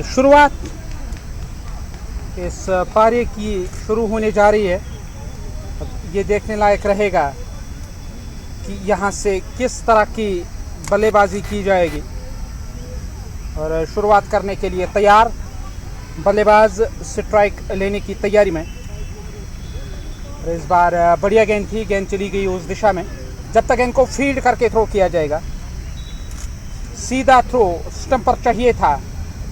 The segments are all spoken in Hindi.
शुरुआत इस पारी की शुरू होने जा रही है। अब ये देखने लायक रहेगा कि यहाँ से किस तरह की बल्लेबाजी की जाएगी। और शुरुआत करने के लिए तैयार, बल्लेबाज स्ट्राइक लेने की तैयारी में। और इस बार बढ़िया गेंद थी, गेंद चली गई उस दिशा में। जब तक गेंद को फील्ड करके थ्रो किया जाएगा। सीधा थ्रो स्टंप पर चाहिए था,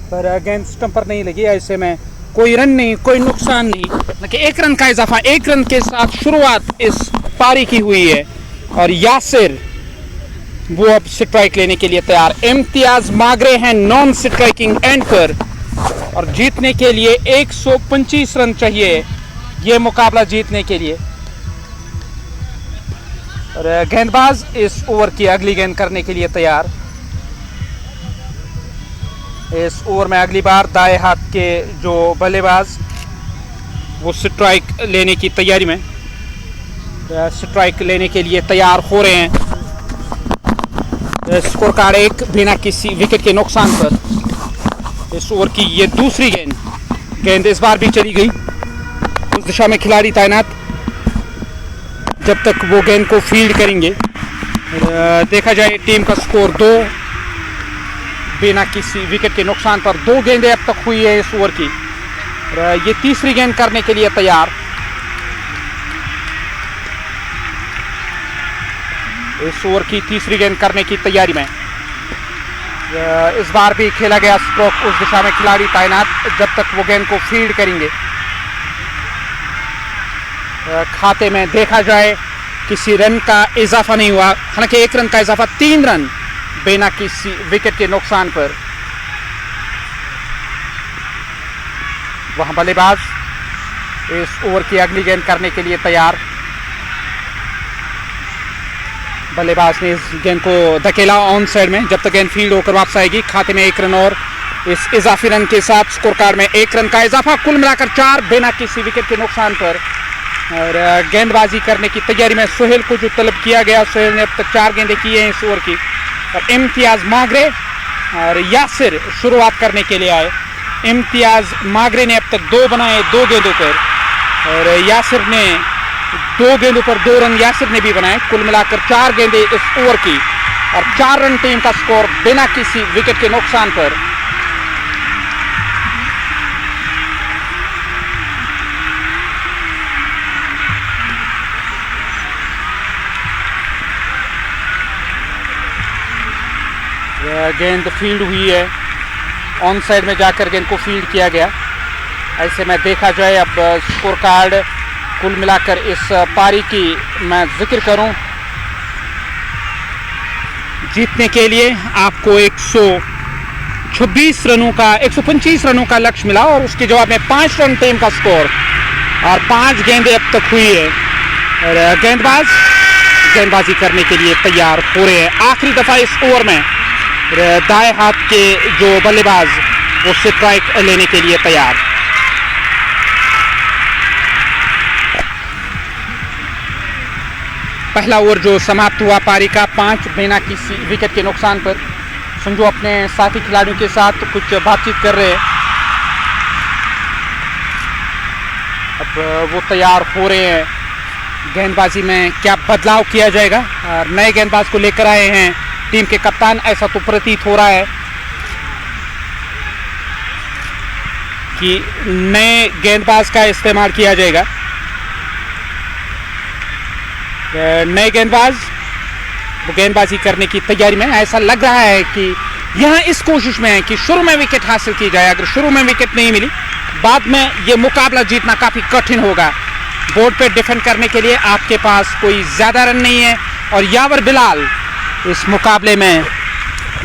पर गेंद स्टंप पर नहीं लगी। ऐसे में कोई रन नहीं, कोई नुकसान नहीं, कि 1 रन का इजाफा। 1 रन के साथ शुरुआत इस पारी की हुई है और यासिर वो अब स्ट्राइक लेने के लिए तैयार। इम्तियाज मागरे हैं नॉन स्ट्राइकिंग एंड पर और जीतने के लिए 125 रन चाहिए ये मुकाबला जीतने के लिए। और गेंदबाज इस ओवर की अगली गेंद करने के लिए तैयार। इस ओवर में अगली बार दाएं हाथ के जो बल्लेबाज वो स्ट्राइक लेने की तैयारी में, स्ट्राइक लेने के लिए तैयार हो रहे हैं। स्कोर कार्ड 1 बिना किसी विकेट के नुकसान पर। इस ओवर की ये दूसरी गेंद इस बार भी चली गई उस दिशा में। खिलाड़ी तैनात जब तक वो गेंद को फील्ड करेंगे। देखा जाए टीम का स्कोर 2 बिना किसी विकेट के नुकसान पर। 2 गेंदें अब तक हुई है इस ओवर की। ये तीसरी गेंद करने के लिए तैयार। इस ओवर की तीसरी गेंद करने की तैयारी में। इस बार भी खेला गया स्ट्रोक उस दिशा में। खिलाड़ी तैनात जब तक वो गेंद को फील्ड करेंगे। खाते में देखा जाए किसी रन का इजाफा नहीं हुआ, हालांकि 1 रन का इजाफा। 3 रन बिना किसी विकेट के नुकसान पर। वहां बल्लेबाज इस ओवर की अगली गेंद करने के लिए तैयार। बल्लेबाज ने इस गेंद को धकेला ऑन साइड में। जब तक गेंद फील्ड होकर वापस आएगी। खाते में 1 रन और इस इजाफी रन के साथ स्कोर कार्ड में 1 रन का इजाफा। कुल मिलाकर 4 बिना किसी विकेट के नुकसान पर। और गेंदबाजी करने की तैयारी में सोहेल को जो तलब किया गया, सोहेल ने अब तक 4 गेंदें की हैं इस ओवर की। और इम्तियाज मागरे और यासिर शुरुआत करने के लिए आए। इम्तियाज मागरे ने अब तक 2 बनाए 2 गेंदों पर और यासिर ने 2 गेंदों पर 2 रन यासिर ने भी बनाए। कुल मिलाकर 4 गेंदें इस ओवर की और 4 रन टीम का स्कोर बिना किसी विकेट के नुकसान पर। गेंद फील्ड हुई है, ऑन साइड में जाकर गेंद को फील्ड किया गया। ऐसे में देखा जाए अब स्कोर कार्ड कुल मिलाकर इस पारी की मैं जिक्र करूं, जीतने के लिए आपको 126 रनों का 125 रनों का लक्ष्य मिला और उसके जवाब में 5 रन टीम का स्कोर और 5 गेंदें अब तक हुई है। और गेंदबाजी करने के लिए तैयार हो रहे हैं। आखिरी दफा इस ओवर में दाएं हाथ के जो बल्लेबाज वो स्ट्राइक लेने के लिए तैयार। पहला ओवर जो समाप्त हुआ पारी का 5 बिना किसी विकेट के नुकसान पर। संजू अपने साथी खिलाड़ियों के साथ कुछ बातचीत कर रहे हैं। अब वो तैयार हो रहे हैं। गेंदबाजी में क्या बदलाव किया जाएगा, और नए गेंदबाज को लेकर आए हैं टीम के कप्तान, ऐसा तो प्रतीत हो रहा है कि नए गेंदबाज का इस्तेमाल किया जाएगा। नए गेंदबाज वो गेंदबाजी करने की तैयारी में। ऐसा लग रहा है कि यहाँ इस कोशिश में है कि शुरू में विकेट हासिल की जाए। अगर शुरू में विकेट नहीं मिली, बाद में ये मुकाबला जीतना काफी कठिन होगा। बोर्ड पे डिफेंड करने के लिए आपके पास कोई ज्यादा रन नहीं है और यावर बिलाल इस मुकाबले में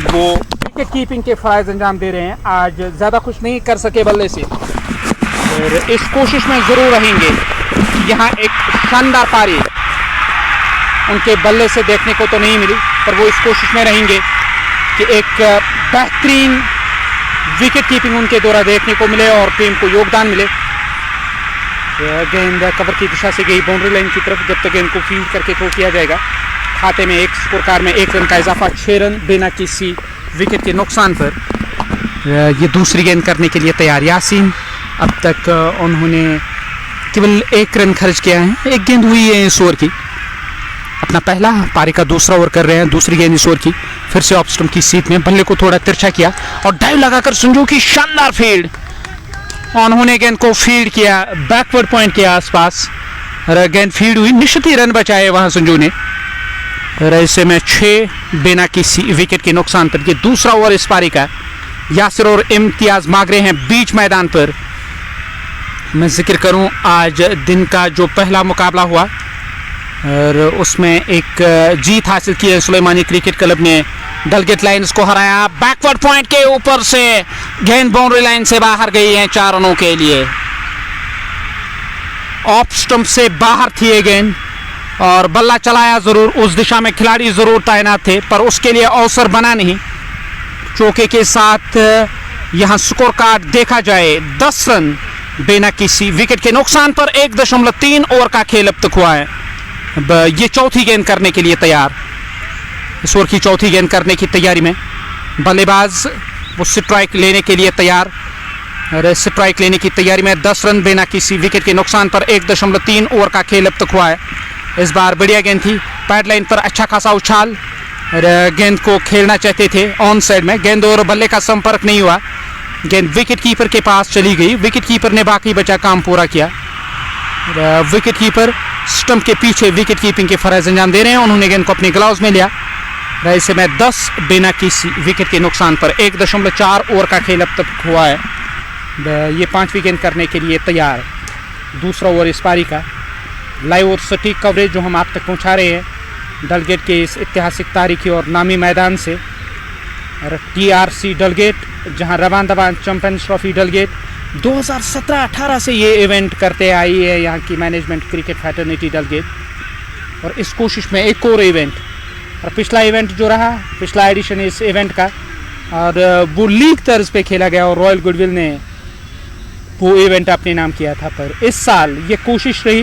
वो विकेट कीपिंग के फराइज अंजाम दे रहे हैं। आज ज़्यादा कुछ नहीं कर सके बल्ले से और इस कोशिश में ज़रूर रहेंगे। यहाँ एक शानदार पारी उनके बल्ले से देखने को तो नहीं मिली, पर वो इस कोशिश में रहेंगे कि एक बेहतरीन विकेट कीपिंग उनके द्वारा देखने को मिले और टीम को योगदान मिले। गेंद कवर की दिशा से गई बाउंड्री लाइन की तरफ। जब तक गेंद को फील्ड करके थ्रो किया जाएगा। खाते में 1 स्कोर कार्ड में 1 रन का इजाफा। 6 रन बिना किसी विकेट के नुकसान पर। ये दूसरी गेंद करने के लिए तैयार यासीन। अब तक उन्होंने केवल 1 रन खर्च किया है, 1 गेंद हुई है इस ओवर की। अपना पहला पारी का दूसरा ओवर कर रहे हैं, दूसरी गेंद इस ओवर की। फिर से ऑफ स्टंप की सीट में बल्ले को थोड़ा तिरछा किया और डाइव लगाकर संजू की शानदार फील्ड। उन्होंने गेंद को फील्ड किया बैकवर्ड पॉइंट के आसपास, गेंद फील्ड हुई, निश्चित ही रन बचाए वहां संजू ने। ऐसे में 6 बिना किसी विकेट के नुकसान पर ये दूसरा ओवर इस पारी का। यासिर और इम्तियाज मागरे हैं बीच मैदान पर। मैं जिक्र करूं आज दिन का जो पहला मुकाबला हुआ और उसमें एक जीत हासिल की है सुलेमानी क्रिकेट क्लब ने। डलगेट लाइन्स को हराया, बैकवर्ड पॉइंट के ऊपर से गेंद बाउंड्री लाइन से बाहर गई है 4 रनों के लिए। ऑफ स्टंप से बाहर थी ये गेंद और बल्ला चलाया जरूर, उस दिशा में खिलाड़ी जरूर तैनात थे पर उसके लिए अवसर बना नहीं। चौके के साथ यहां स्कोर कार्ड देखा जाए 10 रन बिना किसी विकेट के नुकसान पर 1.3 ओवर का खेल अब तक हुआ है। अब ये चौथी गेंद करने के लिए तैयार, इस ओवर की चौथी गेंद करने की तैयारी में बल्लेबाज वो स्ट्राइक लेने के लिए तैयार। और स्ट्राइक लेने की तैयारी में 10 रन बिना किसी विकेट के नुकसान पर 1.3 ओवर का खेल अब तक हुआ है। इस बार बढ़िया गेंद थी, पैड लाइन पर अच्छा खासा उछाल और गेंद को खेलना चाहते थे ऑन साइड में। गेंद और बल्ले का संपर्क नहीं हुआ, गेंद विकेट कीपर के पास चली गई। विकेट कीपर ने बाकी बचा काम पूरा किया। विकेट कीपर स्टंप के पीछे विकेट कीपिंग के फर्ज अंजाम दे रहे हैं। उन्होंने गेंद को अपने ग्लव्स में लिया। ऐसे में 10 बिना किसी विकेट के नुकसान पर 1.4 ओवर का खेल अब तक हुआ है। ये 5वीं गेंद करने के लिए तैयार, दूसरा ओवर इस पारी का। लाइव और सटीक कवरेज जो हम आप तक पहुंचा रहे हैं डलगेट के इस ऐतिहासिक तारीखी और नामी मैदान से। और TRC डलगेट, जहां रवान दवान चैंपियंस ट्रॉफी डलगेट 2017-18 से ये इवेंट करते आई है यहाँ की मैनेजमेंट क्रिकेट फैटर्निटी डलगेट। और इस कोशिश में एक और इवेंट, और पिछला इवेंट जो रहा, पिछला एडिशन इस इवेंट का, और वो लीग तर्ज पे खेला गया और रॉयल गुडविल ने वो इवेंट अपने नाम किया था। पर इस साल ये कोशिश रही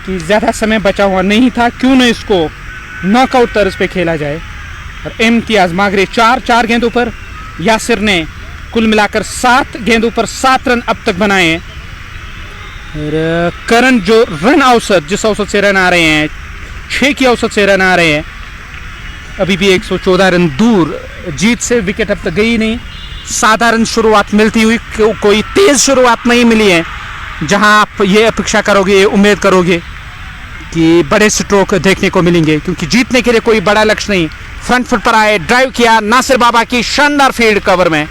कि ज़्यादा समय बचा हुआ नहीं था, क्यों न इसको नॉकआउट तर्ज पे खेला जाए। और इम्तियाज मागरे 4 गेंदों पर, यासिर ने कुल मिलाकर 7 गेंदों पर 7 रन अब तक बनाए हैं। और करंट जो रन औसत, जिस औसत से रन आ रहे हैं, 6 की औसत से रन आ रहे हैं, अभी भी 114 रन दूर जीत से। विकेट अब तक गई नहीं, साधारण शुरुआत मिलती हुई, कोई तेज शुरुआत नहीं मिली है जहां आप ये अपेक्षा करोगे, उम्मीद करोगे कि बड़े स्ट्रोक देखने को मिलेंगे, क्योंकि जीतने के लिए कोई बड़ा लक्ष्य नहीं। फ्रंट फुट पर आए, ड्राइव किया नासिर बाबा की शानदार फील्ड कवर में।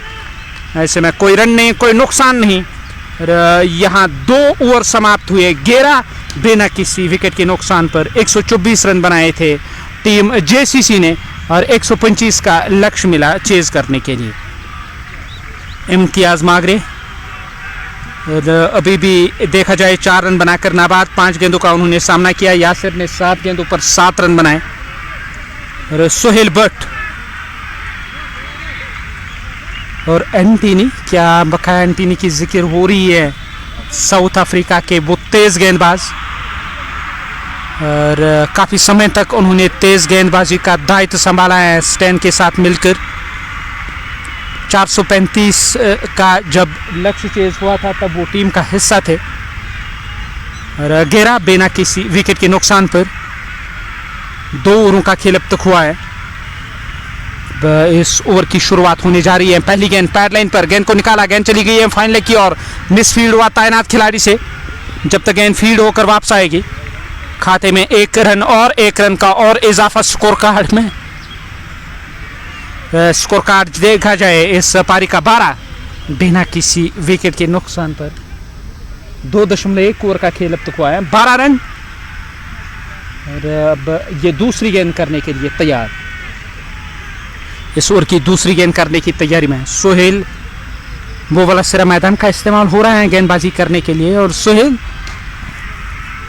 ऐसे में कोई रन नहीं, कोई नुकसान नहीं। यहाँ 2 ओवर समाप्त हुए 11 बिना किसी विकेट के नुकसान पर। 124 रन बनाए थे टीम JCC ने और 125 का लक्ष्य मिला चेज करने के लिए। इम्तियाज मागरे अभी भी देखा जाए 4 रन बनाकर नाबाद, 5 गेंदों का उन्होंने सामना किया। यासिर ने 7 गेंदों पर 7 रन बनाए। और सोहेल भट्ट और एंटनी, क्या बकाया एंटनी की जिक्र हो रही है, साउथ अफ्रीका के वो तेज गेंदबाज। और काफ़ी समय तक उन्होंने तेज गेंदबाजी का दायित्व संभाला है स्टैन के साथ मिलकर। 435 का जब लक्ष्य चेज हुआ था तब वो टीम का हिस्सा थे। और 11 बिना किसी विकेट के नुकसान पर 2 ओवरों का खेल अब तक हुआ है। इस ओवर की शुरुआत होने जा रही है। पहली गेंद पैड लाइन पर, गेंद को निकाला, गेंद चली गई है फाइनल की और मिसफील्ड हुआ तैनात खिलाड़ी से। जब तक गेंद फील्ड होकर वापस आएगी खाते में 1 रन और 1 रन का और इजाफा स्कोर कार्ड में। स्कोर कार्ड देखा जाए इस पारी का 12 बिना किसी विकेट के नुकसान पर 2.1 ओवर का खेल अब तक हुआ है, 12 रन। और अब ये दूसरी गेंद करने के लिए तैयार, इस ओवर की दूसरी गेंद करने की तैयारी में सोहेल। वो वाला सिरा मैदान का इस्तेमाल हो रहा है गेंदबाजी करने के लिए और सोहेल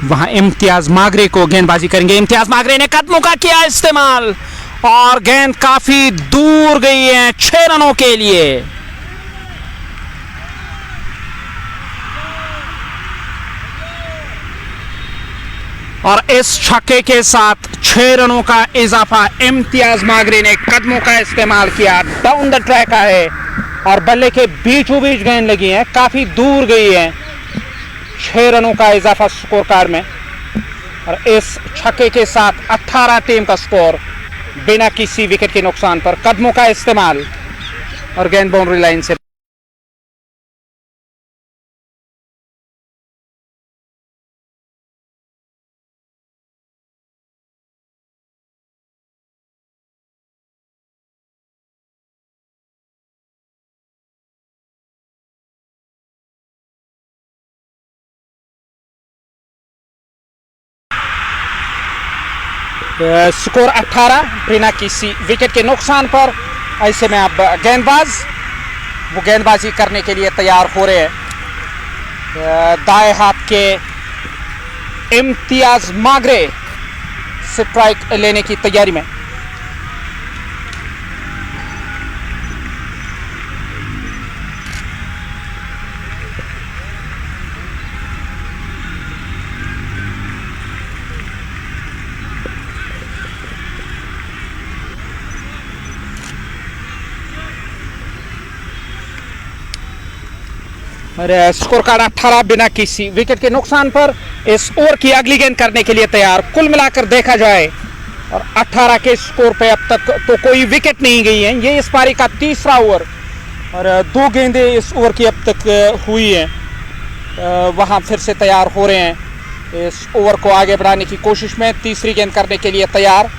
वहां इम्तियाज मागरे को गेंदबाजी करेंगे। इम्तियाज मागरे ने कदमों का किया इस्तेमाल और गेंद काफी दूर गई है 6 रनों के लिए। और इस छक्के के साथ 6 रनों का इजाफा इम्तियाज मागरे ने कदमों का इस्तेमाल किया, डाउन द ट्रैक आए और बल्ले के बीचों बीच गेंद लगी है, काफी दूर गई है। 6 रनों का इजाफा स्कोर कार्ड में और इस छक्के के साथ 18 टीम का स्कोर बिना किसी विकेट के नुकसान पर। कदमों का इस्तेमाल और गेंद बाउंड्री लाइन से स्कोर 18 बिना किसी विकेट के नुकसान पर। ऐसे में अब गेंदबाज वो गेंदबाजी करने के लिए तैयार हो रहे हैं। दाएं हाथ के इम्तियाज मागरे स्ट्राइक लेने की तैयारी में। स्कोर कार्ड 18 बिना किसी विकेट के नुकसान पर। इस ओवर की अगली गेंद करने के लिए तैयार। कुल मिलाकर देखा जाए और 18 के स्कोर पे अब तक तो कोई विकेट नहीं गई है। ये इस पारी का तीसरा ओवर और 2 गेंदें इस ओवर की अब तक हुई हैं। वहां फिर से तैयार हो रहे हैं इस ओवर को आगे बढ़ाने की कोशिश में। तीसरी गेंद करने के लिए तैयार।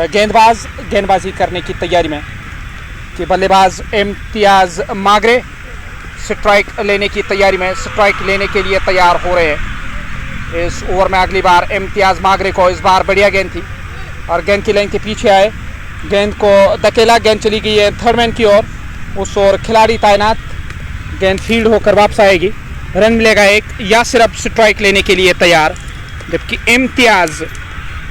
गेंदबाज गेंदबाजी करने की तैयारी में कि बल्लेबाज इम्तियाज मागरे स्ट्राइक लेने की तैयारी में। स्ट्राइक लेने के लिए तैयार हो रहे हैं। इस ओवर में अगली बार इम्तियाज मागरे को, इस बार बढ़िया गेंद थी और गेंद की लाइन के पीछे आए, गेंद को धकेला, गेंद चली गई है थर्ड मैन की ओर। उस ओर खिलाड़ी तैनात, गेंद फील्ड होकर वापस आएगी, रन मिलेगा 1। यासिर अब स्ट्राइक लेने के लिए तैयार, जबकि इम्तियाज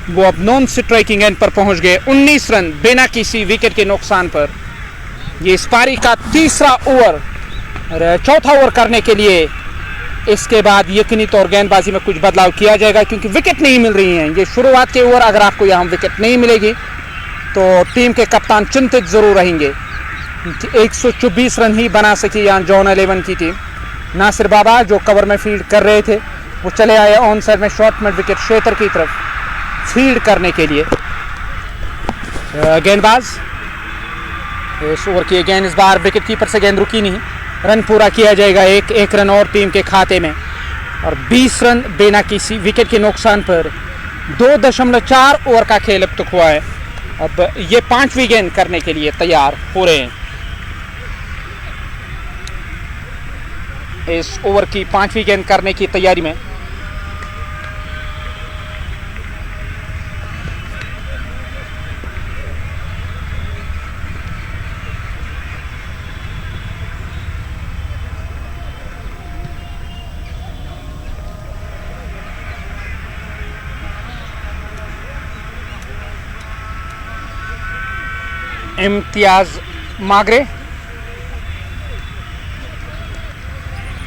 वो अब नॉन स्ट्राइकिंग एंड पर पहुंच गए। 19 रन बिना किसी विकेट के नुकसान पर। ये इस पारी का तीसरा ओवर और चौथा ओवर करने के लिए इसके बाद यकीनी तौर गेंदबाजी में कुछ बदलाव किया जाएगा क्योंकि विकेट नहीं मिल रही हैं। ये शुरुआत के ओवर अगर आपको यहाँ विकेट नहीं मिलेगी तो टीम के कप्तान चिंतित जरूर रहेंगे। 124 रन ही बना सकी यहाँ जॉन 11 की टीम। नासिर बाबा जो कवर में फील्ड कर रहे थे वो चले आए ऑन साइड में शॉर्ट मिड विकेट क्षेत्र की तरफ फील्ड करने के लिए। गेंदबाज इस ओवर की गेंद, इस बार विकेट कीपर से गेंद रुकी नहीं। रन पूरा किया जाएगा, एक रन और टीम के खाते में और 20 रन बिना किसी विकेट के नुकसान पर। 2.4 ओवर का खेल अब तक हुआ है। अब ये 5वीं गेंद करने के लिए तैयार हो रहे हैं। इस ओवर की 5वीं गेंद करने की तैयारी में इम्तियाज मागरे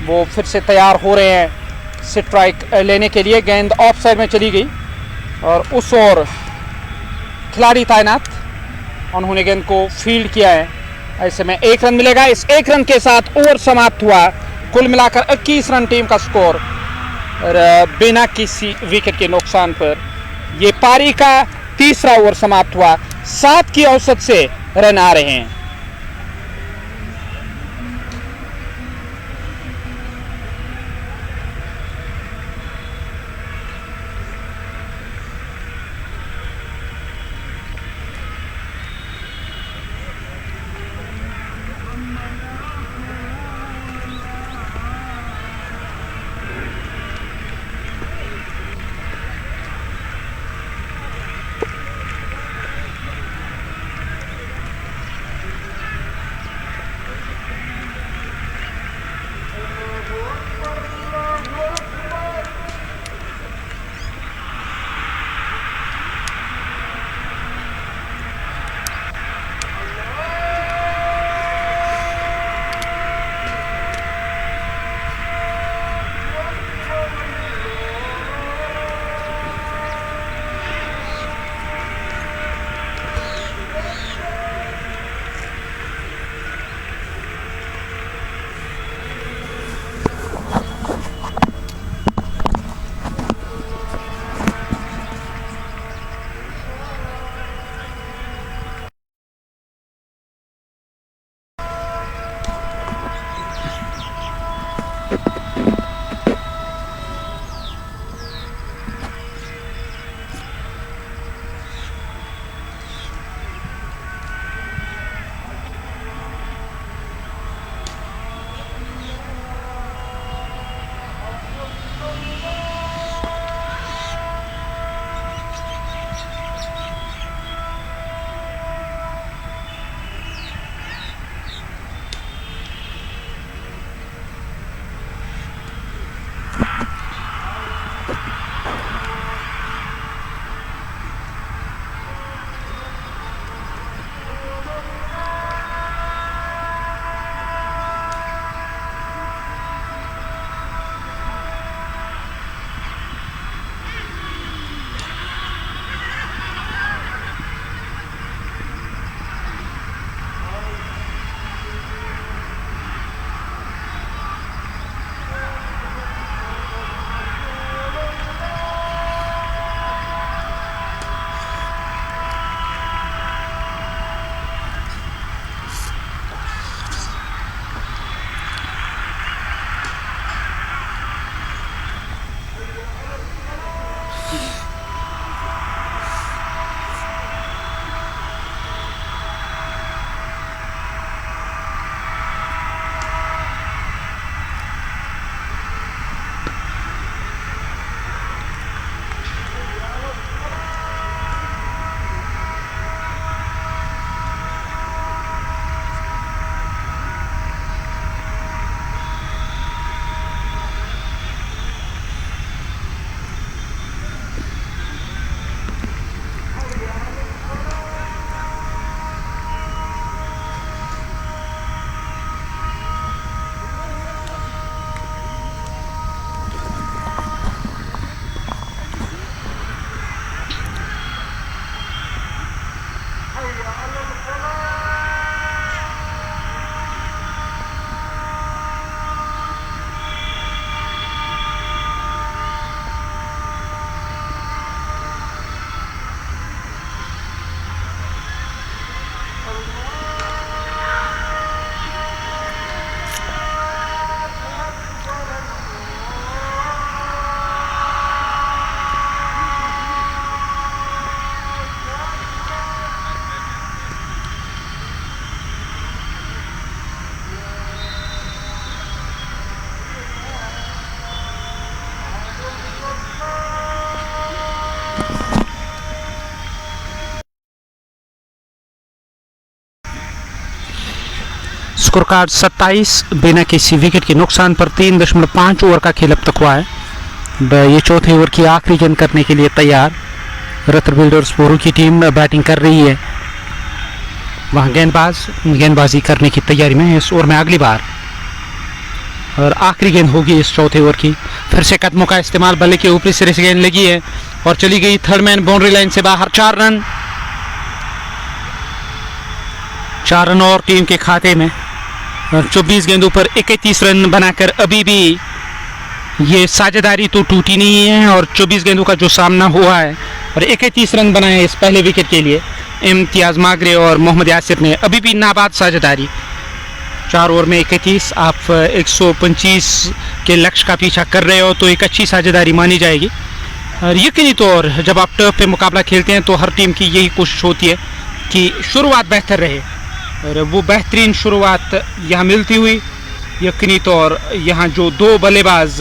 वो फिर से तैयार हो रहे हैं स्ट्राइक लेने के लिए। गेंद ऑफ साइड में चली गई और उस ओर खिलाड़ी तैनात, उन्होंने गेंद को फील्ड किया है। ऐसे में 1 रन मिलेगा। इस 1 रन के साथ ओवर समाप्त हुआ। कुल मिलाकर 21 रन टीम का स्कोर और बिना किसी विकेट के नुकसान पर। यह पारी का तीसरा ओवर समाप्त हुआ। 7 की औसत से रन आ रहे हैं। स्कोर कार्ड 27 बिना किसी विकेट के नुकसान पर 3.5 ओवर का खेल अब तक हुआ है। ये चौथे ओवर की आखिरी गेंद करने के लिए तैयार रत्न बिल्डर्स बोरू की टीम बैटिंग कर रही है। वहाँ गेंदबाजी करने की तैयारी में इस ओवर में अगली बार और आखिरी गेंद होगी इस चौथे ओवर की। फिर से कदमों का इस्तेमाल, बल्ले के ऊपरी सिरे से गेंद लगी है और चली गई थर्ड मैन बाउंड्री लाइन से बाहर। 4 रन और टीम के खाते में। 24 गेंदों पर 31 रन बनाकर अभी भी ये साझेदारी तो टूटी नहीं है और 24 गेंदों का जो सामना हुआ है और 31 रन बनाए इस पहले विकेट के लिए इम्तियाज मागरे और मोहम्मद यासिर ने। अभी भी नाबाद साझेदारी। 4 ओवर में 31, आप 125 के लक्ष्य का पीछा कर रहे हो तो एक अच्छी साझेदारी मानी जाएगी। और यकीनी तौर जब आप टर्फ पे मुकाबला खेलते हैं तो हर टीम की यही कोशिश होती है कि शुरुआत बेहतर रहे और वो बेहतरीन शुरुआत यहाँ मिलती हुई यकीनी तौर यहाँ जो 2 बल्लेबाज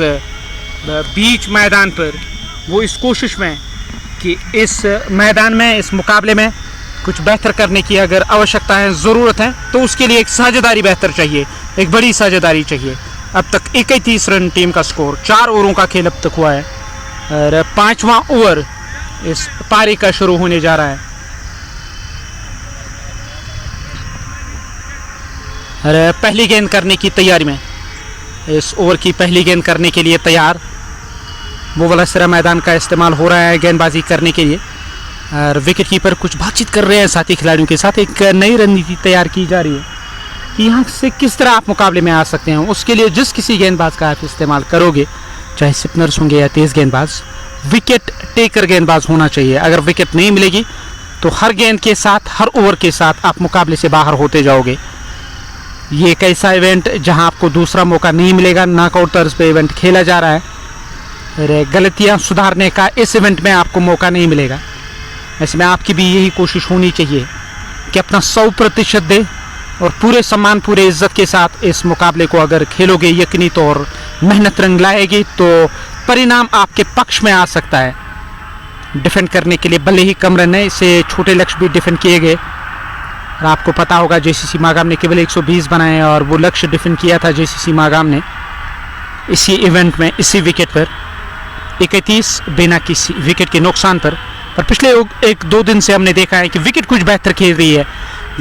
बीच मैदान पर वो इस कोशिश में कि इस मैदान में इस मुकाबले में कुछ बेहतर करने की अगर आवश्यकता है, ज़रूरत है, तो उसके लिए एक साझेदारी बेहतर चाहिए, एक बड़ी साझेदारी चाहिए। अब तक 31 रन टीम का स्कोर। 4 ओवरों का खेल अब तक हुआ है और 5वां ओवर इस पारी का शुरू होने जा रहा है। और पहली गेंद करने की तैयारी में, इस ओवर की पहली गेंद करने के लिए तैयार। वो वाला सिरा मैदान का इस्तेमाल हो रहा है गेंदबाजी करने के लिए और विकेट कीपर कुछ बातचीत कर रहे हैं साथी खिलाड़ियों के साथ। एक नई रणनीति तैयार की जा रही है कि यहाँ से किस तरह आप मुकाबले में आ सकते हैं। उसके लिए जिस किसी गेंदबाज का आप इस्तेमाल करोगे, चाहे स्पिनर्स होंगे या तेज़ गेंदबाज, विकेट टेकर गेंदबाज होना चाहिए। अगर विकेट नहीं मिलेगी तो हर गेंद के साथ, हर ओवर के साथ आप मुकाबले से बाहर होते जाओगे। ये एक ऐसा इवेंट जहां आपको दूसरा मौका नहीं मिलेगा। नॉकआउट तर्ज पे इवेंट खेला जा रहा है। गलतियां सुधारने का इस इवेंट में आपको मौका नहीं मिलेगा। ऐसे में आपकी भी यही कोशिश होनी चाहिए कि अपना 100% दे और पूरे सम्मान, पूरे इज्जत के साथ इस मुकाबले को अगर खेलोगे, यकीनी तौर मेहनत रंग लाएगी तो परिणाम आपके पक्ष में आ सकता है। डिफेंड करने के लिए भले ही कम रन है, इससे छोटे लक्ष्य भी डिफेंड किए गए और आपको पता होगा जेसीसी मागाम ने केवल 120 बनाए और वो लक्ष्य डिफेंड किया था जेसीसी मागाम ने इसी इवेंट में, इसी विकेट पर 31 बिना किसी विकेट के नुकसान पर पिछले 1-2 दिन से हमने देखा है कि विकेट कुछ बेहतर खेल रही है।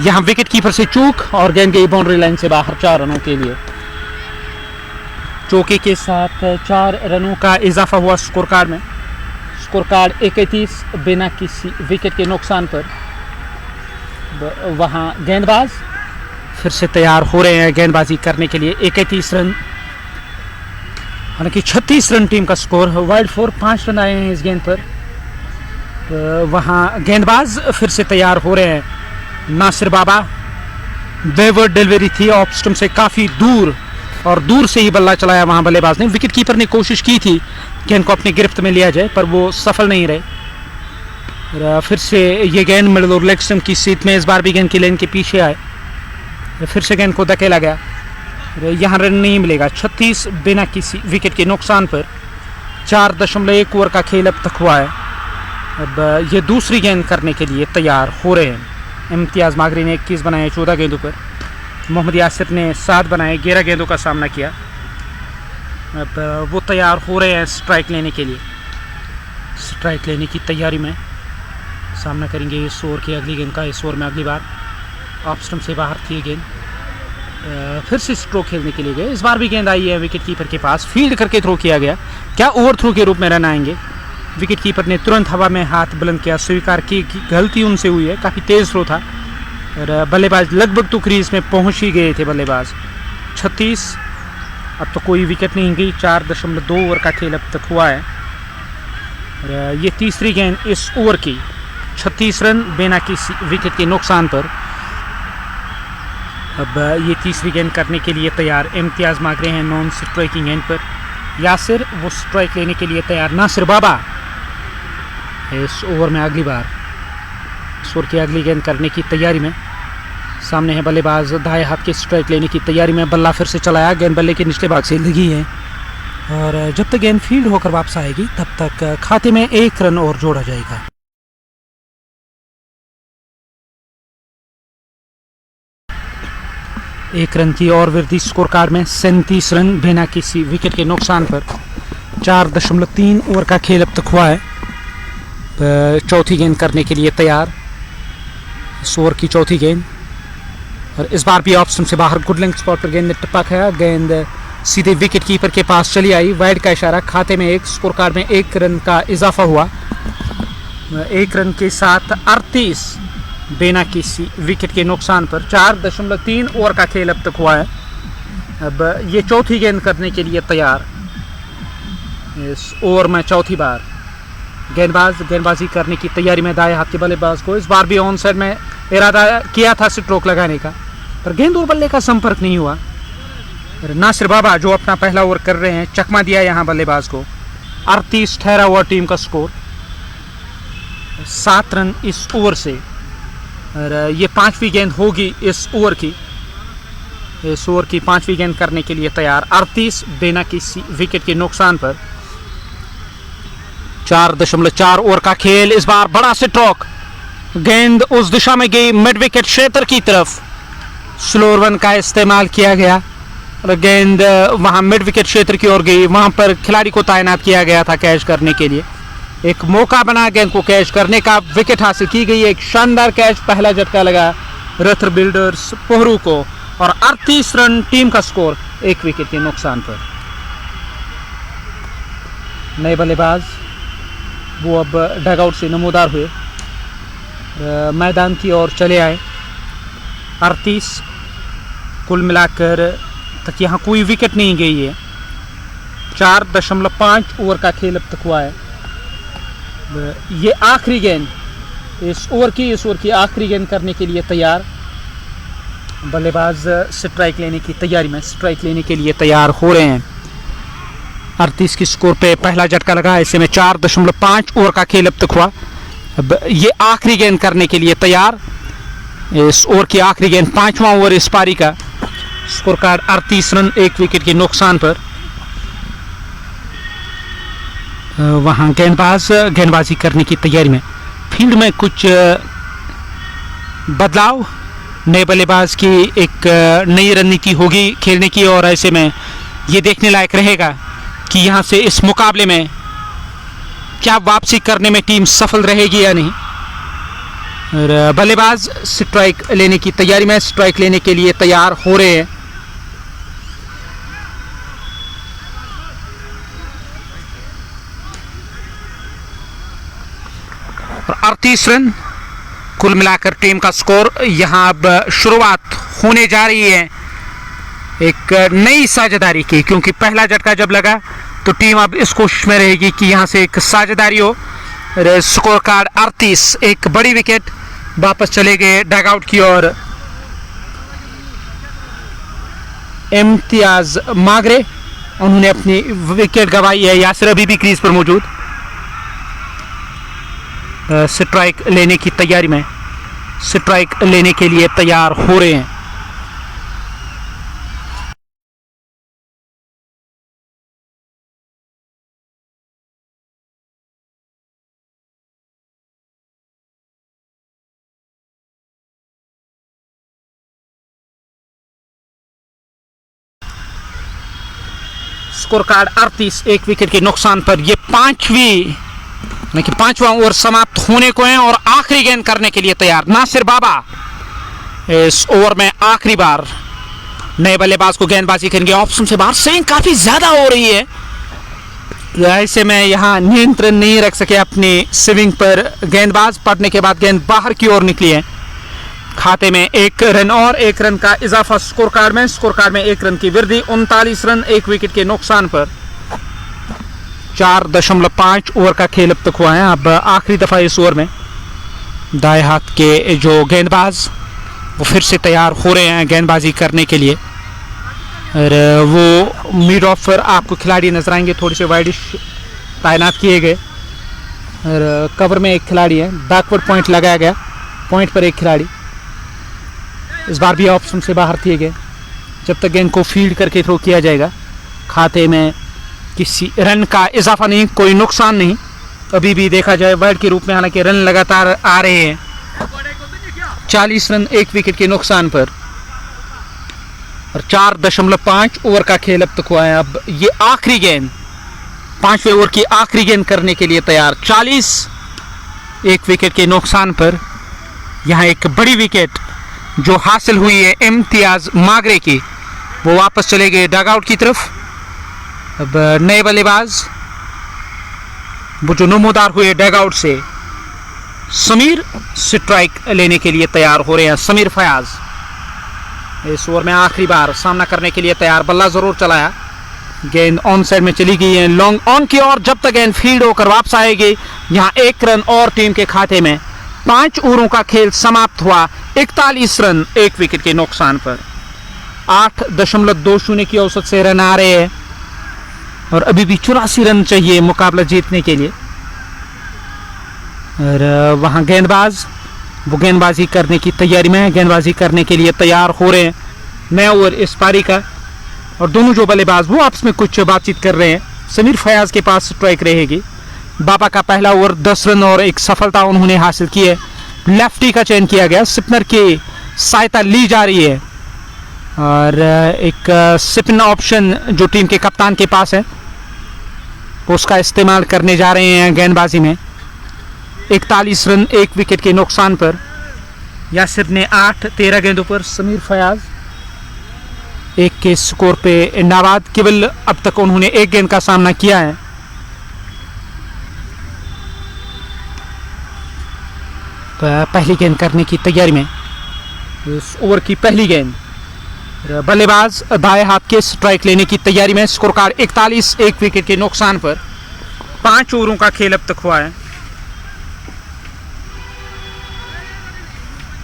यहाँ विकेट कीपर से चूक और गेंद गई बाउंड्री लाइन से बाहर 4 रनों के लिए। चौके के साथ 4 रनों का इजाफा हुआ स्कोर कार्ड में। स्कोर कार्ड 31 बिना किसी विकेट के नुकसान पर। वहाँ गेंदबाज फिर से तैयार हो रहे हैं गेंदबाजी करने के लिए। 31 रन, हालांकि 36 रन टीम का स्कोर। वाइड 4, 5 रन आए हैं इस गेंद पर। वहाँ गेंदबाज फिर से तैयार हो रहे हैं। नासिर बाबा, बेवर्ड डिलीवरी थी ऑफ स्टंप से काफ़ी दूर और दूर से ही बल्ला चलाया वहाँ बल्लेबाज ने। विकेट कीपर ने कोशिश की थी गेंद को अपनी गिरफ्त में लिया जाए पर वो सफल नहीं रहे। फिर से ये गेंद मिडल और लेग स्टंप की सीट में, इस बार भी गेंद की लेन के पीछे आए। फिर से गेंद को धकेला गया। यहाँ रन नहीं मिलेगा। 36 बिना किसी विकेट के नुकसान पर। 4.1 ओवर का खेल अब तक हुआ है। अब ये दूसरी गेंद करने के लिए तैयार हो रहे हैं। इम्तियाज़ मागरी ने 21 बनाए 14 गेंदों पर। मोहम्मद यासिर ने 7 बनाए 11 गेंदों का सामना किया। अब वो तैयार हो रहे हैं स्ट्राइक लेने के लिए। स्ट्राइक लेने की तैयारी में सामना करेंगे इस ओवर की अगली गेंद का। इस ओवर में अगली बार ऑफ स्टंप से बाहर थी गेंद। फिर से स्ट्रोक खेलने के लिए गए। इस बार भी गेंद आई है विकेट कीपर के पास, फील्ड करके थ्रो किया गया। क्या ओवर थ्रो के रूप में रन आएंगे? विकेट कीपर ने तुरंत हवा में हाथ बुलंद किया, स्वीकार की कि गलती उनसे हुई है। काफ़ी तेज़ थ्रो था और बल्लेबाज लगभग तो क्रीज में पहुंच ही गए थे बल्लेबाज। 36, अब तो कोई विकेट नहीं गई। 4.2 ओवर का खेल अब तक हुआ है और ये तीसरी गेंद इस ओवर की। 36 रन बिना किसी विकेट के नुकसान पर। अब ये तीसरी गेंद करने के लिए तैयार इम्तियाज़ मागरे हैं नॉन स्ट्राइकिंग गेंद पर। यासिर वो स्ट्राइक लेने के लिए तैयार। नासिर बाबा इस ओवर में अगली बार, इस ओवर की अगली गेंद करने की तैयारी में। सामने है बल्लेबाज दाएं हाथ के स्ट्राइक लेने की तैयारी में। बल्ला फिर से चलाया, गेंद बल्ले के निचले भाग से लगी है और जब तक गेंद फील्ड होकर वापस आएगी तब तक खाते में 1 रन और जोड़ा जाएगा। 1 रन की और वृद्धि स्कोर कार्ड में। 37 रन बिना किसी विकेट के नुकसान पर। 4.3 ओवर का खेल अब तक हुआ है। चौथी गेंद करने के लिए तैयार, इस ओवर की चौथी गेंद, और इस बार भी ऑप्शन से बाहर। गुड लेंथ स्पॉट पर गेंद ने टप्पा खाया, गेंद सीधे विकेट कीपर के पास चली आई। वाइड का इशारा, खाते में 1, स्कोर कार्ड में 1 रन का इजाफा हुआ। 1 रन के साथ 38 बिना किसी विकेट के नुकसान पर। 4.3 ओवर का खेल अब तक हुआ है। अब ये चौथी गेंद करने के लिए तैयार, इस ओवर में चौथी बार। गेंदबाजी करने की तैयारी में दाएं हाथ के बल्लेबाज को। इस बार भी ऑन साइड में इरादा किया था स्ट्रोक लगाने का, पर गेंद और बल्ले का संपर्क नहीं हुआ। नासिर बाबा जो अपना पहला ओवर कर रहे हैं, चकमा दिया यहाँ बल्लेबाज को। 38 ठहरा हुआ टीम का स्कोर। 7 रन इस ओवर से, और ये 5वीं गेंद होगी इस ओवर की। इस ओवर की 5वीं गेंद करने के लिए तैयार। 38 बिना किसी विकेट के नुकसान पर। 4.4 ओवर का खेल। इस बार बड़ा स्ट्रोक, गेंद उस दिशा में गई मिड विकेट क्षेत्र की तरफ। स्लोअर वन का इस्तेमाल किया गया और गेंद वहां मिड विकेट क्षेत्र की ओर गई। वहां पर खिलाड़ी को तैनात किया गया था कैच करने के लिए। एक मौका बना गेंद को कैच करने का, विकेट हासिल की गई। एक शानदार कैच, पहला झटका लगा रथ बिल्डर्स पोहरू को, और 38 रन टीम का स्कोर 1 विकेट के नुकसान पर। नए बल्लेबाज वो अब डगआउट से नमोदार हुए, मैदान की ओर चले आए। 38 कुल मिलाकर तक यहाँ कोई विकेट नहीं गई है। 4.5 ओवर का खेल अब तक हुआ है। ये आखिरी गेंद इस ओवर की आखिरी गेंद करने के लिए तैयार। बल्लेबाज स्ट्राइक लेने की तैयारी में, स्ट्राइक लेने के लिए तैयार हो रहे हैं। 38 की स्कोर पे पहला झटका लगा। ऐसे में 4.5 ओवर का खेल अब तक हुआ। अब ये आखिरी गेंद करने के लिए तैयार, इस ओवर की आखिरी गेंद, 5वां ओवर इस पारी का। स्कोर कार्ड 38 रन 1 विकेट के नुकसान पर। वहां गेंदबाजी करने की तैयारी में। फील्ड में कुछ बदलाव, नए बल्लेबाज की एक नई रणनीति होगी खेलने की, और ऐसे में ये देखने लायक रहेगा कि यहाँ से इस मुकाबले में क्या वापसी करने में टीम सफल रहेगी या नहीं। और बल्लेबाज स्ट्राइक लेने की तैयारी में, स्ट्राइक लेने के लिए तैयार हो रहे हैं। और 38 रन कुल मिलाकर टीम का स्कोर। यहाँ अब शुरुआत होने जा रही है एक नई साझेदारी की, क्योंकि पहला झटका जब लगा तो टीम अब इस कोशिश में रहेगी कि यहाँ से एक साझेदारी हो। स्कोर कार्ड 38, एक बड़ी विकेट। वापस चले गए डगआउट की ओर इम्तियाज मागरे, उन्होंने अपनी विकेट गंवाई है। यासिर अभी भी क्रीज पर मौजूद, स्ट्राइक लेने की तैयारी में, स्ट्राइक लेने के लिए तैयार हो रहे हैं। स्कोर कार्ड 38, 1 विकेट के नुकसान पर। ये 5वां ओवर समाप्त होने को है और आखिरी गेंद करने के लिए तैयार नासिर बाबा। इस ओवर में आखिरी बार नए बल्लेबाज को गेंदबाजी करेंगे ऑप्शन से बाहर। स्विंग काफी ज्यादा हो रही है, ऐसे में यहाँ नियंत्रण नहीं रख सके अपनी स्विंग पर। गेंदबाज पड़ने के बाद गेंद बाहर की ओर निकली है। खाते में 1 रन और 1 रन का इजाफा स्कोर कार्ड में। स्कोर कार्ड में 1 रन की वृद्धि। 39 रन 1 विकेट के नुकसान पर। 4.5 ओवर का खेल अब तक हुआ है। अब आखिरी दफा इस ओवर में दाएं हाथ के जो गेंदबाज वो फिर से तैयार हो रहे हैं गेंदबाजी करने के लिए। और वो मिड ऑफ पर आपको खिलाड़ी नजर आएंगे, थोड़ी से वाइडिश तैनात किए गए। और कवर में एक खिलाड़ी है, बैकवर्ड पॉइंट लगाया गया, पॉइंट पर एक खिलाड़ी। इस बार भी ऑप्शन से बाहर किए गए। जब तक गेंद को फील्ड करके थ्रो किया जाएगा, खाते में किसी रन का इजाफा नहीं, कोई नुकसान नहीं। अभी भी देखा जाए वाइड के रूप में, हालांकि रन लगातार आ रहे हैं। 40 रन 1 विकेट के नुकसान पर। और 4.5 ओवर का खेल अब तक हुआ है। अब ये आखिरी गेंद, 5वें ओवर की आखिरी गेंद करने के लिए तैयार। 40, एक विकेट के नुकसान पर। यहाँ एक बड़ी विकेट जो हासिल हुई है इम्तियाज मागरे की, वो वापस चले गए डगआउट की तरफ। अब नए बल्लेबाज वो जो नमोदार हुए डगआउट से, समीर स्ट्राइक लेने के लिए तैयार हो रहे हैं। समीर फयाज इस ओवर में आखिरी बार सामना करने के लिए तैयार। बल्ला जरूर चलाया, गेंद ऑन साइड में चली गई है, लॉन्ग ऑन की ओर। जब तक गेंद फील्ड होकर वापस आएगी, यहाँ 1 रन और टीम के खाते में। 5 ओवरों का खेल समाप्त हुआ, 41 रन, 1 विकेट के नुकसान पर। 8.20 की औसत से रन आ रहे हैं और अभी भी 84 रन चाहिए मुकाबला जीतने के लिए। और वहाँ गेंदबाज वो गेंदबाजी करने की तैयारी में है, गेंदबाजी करने के लिए तैयार हो रहे हैं। नया ओवर इस पारी का, और दोनों जो बल्लेबाज वो आपस में कुछ बातचीत कर रहे हैं। समीर फयाज के पास स्ट्राइक रहेगी। बाबा का पहला ओवर 10 रन और एक सफलता उन्होंने हासिल की है। लेफ्टी का चयन किया गया, स्पिनर की सहायता ली जा रही है और एक स्पिन ऑप्शन जो टीम के कप्तान के पास है उसका इस्तेमाल करने जा रहे हैं गेंदबाजी में। 41 रन, 1 विकेट के नुकसान पर। यासिर ने 8-13 गेंदों पर, समीर फयाज 1 के स्कोर पे नाबाद। केवल अब तक उन्होंने 1 गेंद का सामना किया है। पहली गेंद करने की तैयारी में, इस ओवर की पहली गेंद। बल्लेबाज दाएं हाथ के स्ट्राइक लेने की तैयारी में। स्कोर कार्ड 41, 1 विकेट के नुकसान पर। 5 ओवरों का खेल अब तक हुआ है।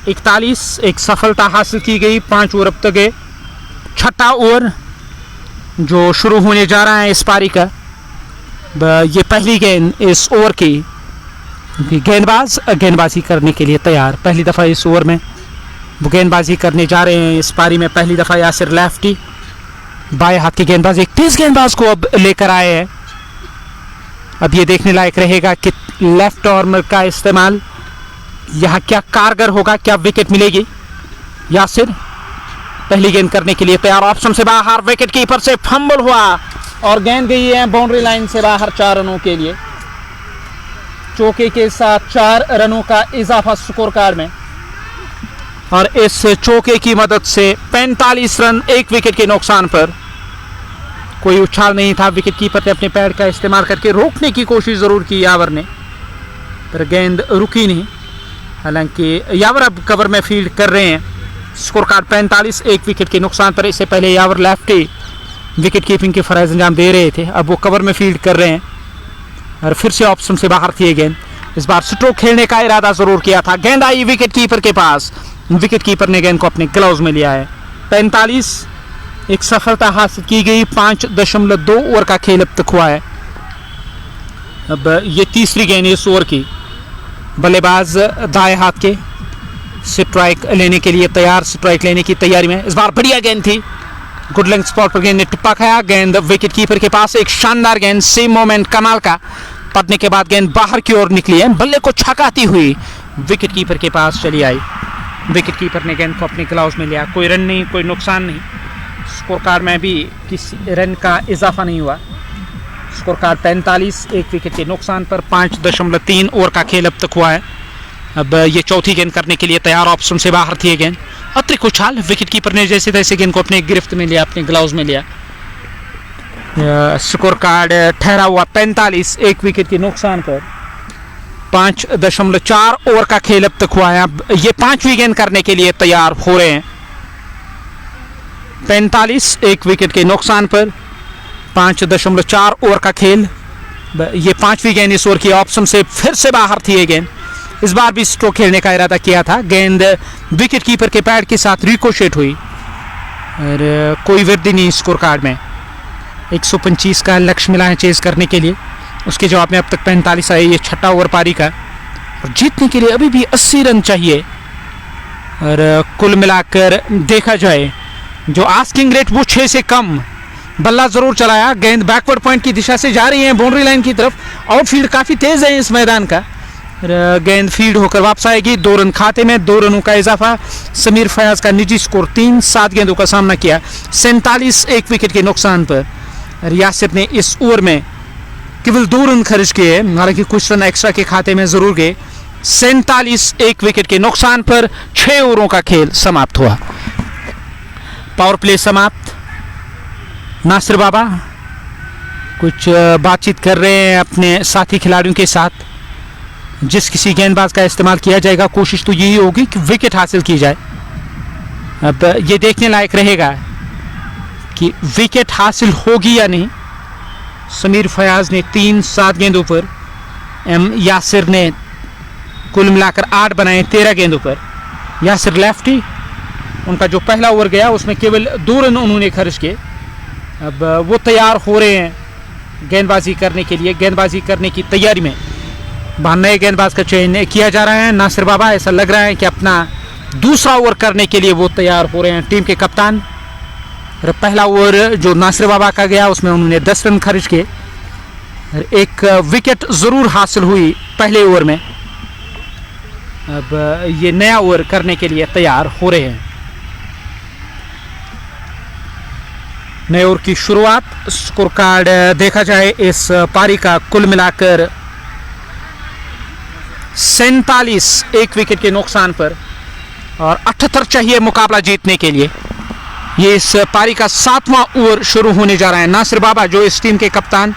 41, एक सफलता हासिल की गई। 5 ओवर अब तक है। 6ठा ओवर जो शुरू होने जा रहा है इस पारी का। ये पहली गेंद इस ओवर की। गेंदबाज गेंदबाजी करने के लिए तैयार। पहली दफ़ा इस ओवर में वो गेंदबाजी करने जा रहे हैं इस पारी में। पहली दफ़ा यासिर लेफ्टी, बाएं हाथ के गेंदबाज एक तेज गेंदबाज को अब लेकर आए हैं। अब ये देखने लायक रहेगा कि लेफ्ट आर्म का इस्तेमाल यहाँ क्या कारगर होगा, क्या विकेट मिलेगी। यासिर पहली गेंद करने के लिए तैयार, ऑप्शन से बाहर, विकेट कीपर से फंबल हुआ और गेंद गई है बाउंड्री लाइन से बाहर 4 रनों के लिए। चौके के साथ 4 रनों का इजाफा स्कोर कार्ड में, और इस चौके की मदद से 45 रन, 1 विकेट के नुकसान पर। कोई उछाल नहीं था, विकेट कीपर ने अपने पैड का इस्तेमाल करके रोकने की कोशिश जरूर की यावर ने, पर गेंद रुकी नहीं। हालांकि यावर अब कवर में फील्ड कर रहे हैं। स्कोर कार्ड 45, 1 विकेट के नुकसान पर। इससे पहले यावर लेफ्टी विकेट कीपिंग के फराइज अंजाम दे रहे थे, अब वो कवर में फील्ड कर रहे हैं और फिर से ऑप्शन से बाहर थी गेंद। इस बार स्ट्रोक खेलने का इरादा जरूर किया था। गेंद आई विकेट कीपर के पास, विकेट कीपर ने गेंद को अपने ग्लव्स में लिया है। 45, एक सफलता हासिल की गई। 5.2 ओवर का खेल अब तक हुआ है। अब ये तीसरी गेंद इस ओवर की। बल्लेबाज दाएं हाथ के स्ट्राइक लेने के लिए तैयार, स्ट्राइक लेने की तैयारी में। इस बार बढ़िया गेंद थी, गुड लेंथ स्पॉट पर गेंद ने टुप्पा खाया। गेंद विकेट कीपर के पास, एक शानदार गेंद, सेम मोमेंट कमाल का। पड़ने के बाद गेंद बाहर की ओर निकली है, बल्ले को छकाती हुई विकेट कीपर के पास चली आई। विकेट कीपर ने गेंद को अपने ग्लव्स में लिया। कोई रन नहीं, कोई नुकसान नहीं। स्कोर कार्ड में भी किसी रन का इजाफा नहीं हुआ। स्कोर कार्ड 45, 1 विकेट के नुकसान पर। 5.3 ओवर का खेल अब तक हुआ है। अब ये चौथी गेंद करने के लिए तैयार, ऑप्शन से बाहर थी गेंद। अतिरिक्त उछाल, विकेट कीपर ने जैसे तैसे गेंद को अपने गिरफ्त में लिया, अपने ग्लव्स में लिया। स्कोर कार्ड ठहरा हुआ 45, 1 विकेट के नुकसान पर। 5.4 ओवर का खेल अब तक हुआ है। अब ये 5वीं गेंद करने के लिए तैयार हो रहे हैं। 45, 1 विकेट के नुकसान पर। 5.4 ओवर का खेल। ये 5वीं गेंद इस ओवर की, ऑप्शन से फिर से बाहर थी ये गेंद। इस बार भी स्ट्रोक खेलने का इरादा किया था। गेंद विकेट कीपर के पैड के साथ रिकोशेट हुई और कोई वृद्धि नहीं स्कोर कार्ड में। 125 का लक्ष्य मिला है चेज करने के लिए, उसके जवाब में अब तक 45 आए। ये 6ठा ओवर पारी का, और जीतने के लिए अभी भी 80 रन चाहिए। और कुल मिलाकर देखा जाए जो आस्किंग रेट वो 6 से कम। बल्ला जरूर चलाया, गेंद बैकवर्ड पॉइंट की दिशा से जा रही है बाउंड्री लाइन की तरफ। आउटफील्ड काफ़ी तेज है इस मैदान का, गेंद फील्ड होकर वापस आएगी, 2 रन खाते में, 2 रनों का इजाफा। समीर फयाज का निजी स्कोर 3, 7 गेंदों का सामना किया, 47 एक विकेट के नुकसान पर। यासिर ने इस ओवर में केवल 2 रन खर्च किए, हालांकि कुछ रन एक्स्ट्रा के खाते में जरूर गए। 47 एक विकेट के नुकसान पर 6 ओवरों का खेल समाप्त हुआ। पावर प्ले समाप्त। नासिर बाबा कुछ बातचीत कर रहे हैं अपने साथी खिलाड़ियों के साथ। जिस किसी गेंदबाज का इस्तेमाल किया जाएगा, कोशिश तो यही होगी कि विकेट हासिल की जाए। अब ये देखने लायक रहेगा कि विकेट हासिल होगी या नहीं। समीर फयाज ने 3 7 गेंदों पर, यासिर ने कुल मिलाकर 8 बनाए 13 गेंदों पर। यासिर लेफ्टी, उनका जो पहला ओवर गया उसमें केवल 2 रन उन्होंने खर्च किए। अब वो तैयार हो रहे हैं गेंदबाजी करने के लिए, गेंदबाजी करने की तैयारी में। नए गेंदबाज का चयन किया जा रहा है। नासिर बाबा ऐसा लग रहा है कि अपना दूसरा ओवर करने के लिए वो तैयार हो रहे हैं, टीम के कप्तान। पहला ओवर जो नासिर बाबा का गया उसमें उन्होंने 10 रन खर्च किए, 1 विकेट जरूर हासिल हुई पहले ओवर में। अब ये नया ओवर करने के लिए तैयार हो रहे हैं। नए ओवर की शुरुआत। स्कोर कार्ड देखा जाए इस पारी का, कुल मिलाकर 47 एक विकेट के नुकसान पर, और 78 चाहिए मुकाबला जीतने के लिए। ये इस पारी का 7वां ओवर शुरू होने जा रहा है। नासिर बाबा जो इस टीम के कप्तान,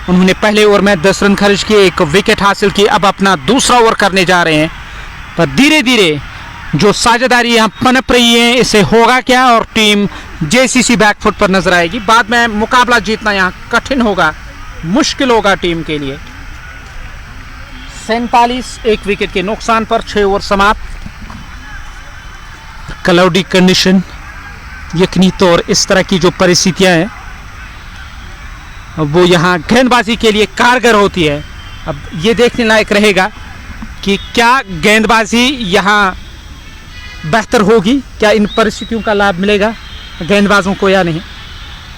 उन्होंने पहले ओवर में 10 रन खर्च किए, 1 विकेट हासिल की। अब अपना दूसरा ओवर करने जा रहे हैं, पर धीरे धीरे जो साझेदारी यहाँ पनप रही है, इसे होगा क्या और टीम जेसीसी बैकफुट पर नजर आएगी। बाद में मुकाबला जीतना यहाँ कठिन होगा, मुश्किल होगा टीम के लिए। 47 एक विकेट के नुकसान पर 6 ओवर समाप्त। क्लाउडी कंडीशन, यकीनी तौर इस तरह की जो परिस्थितियां हैं वो यहाँ गेंदबाजी के लिए कारगर होती है। अब ये देखने लायक रहेगा कि क्या गेंदबाजी यहाँ बेहतर होगी, क्या इन परिस्थितियों का लाभ मिलेगा गेंदबाजों को या नहीं।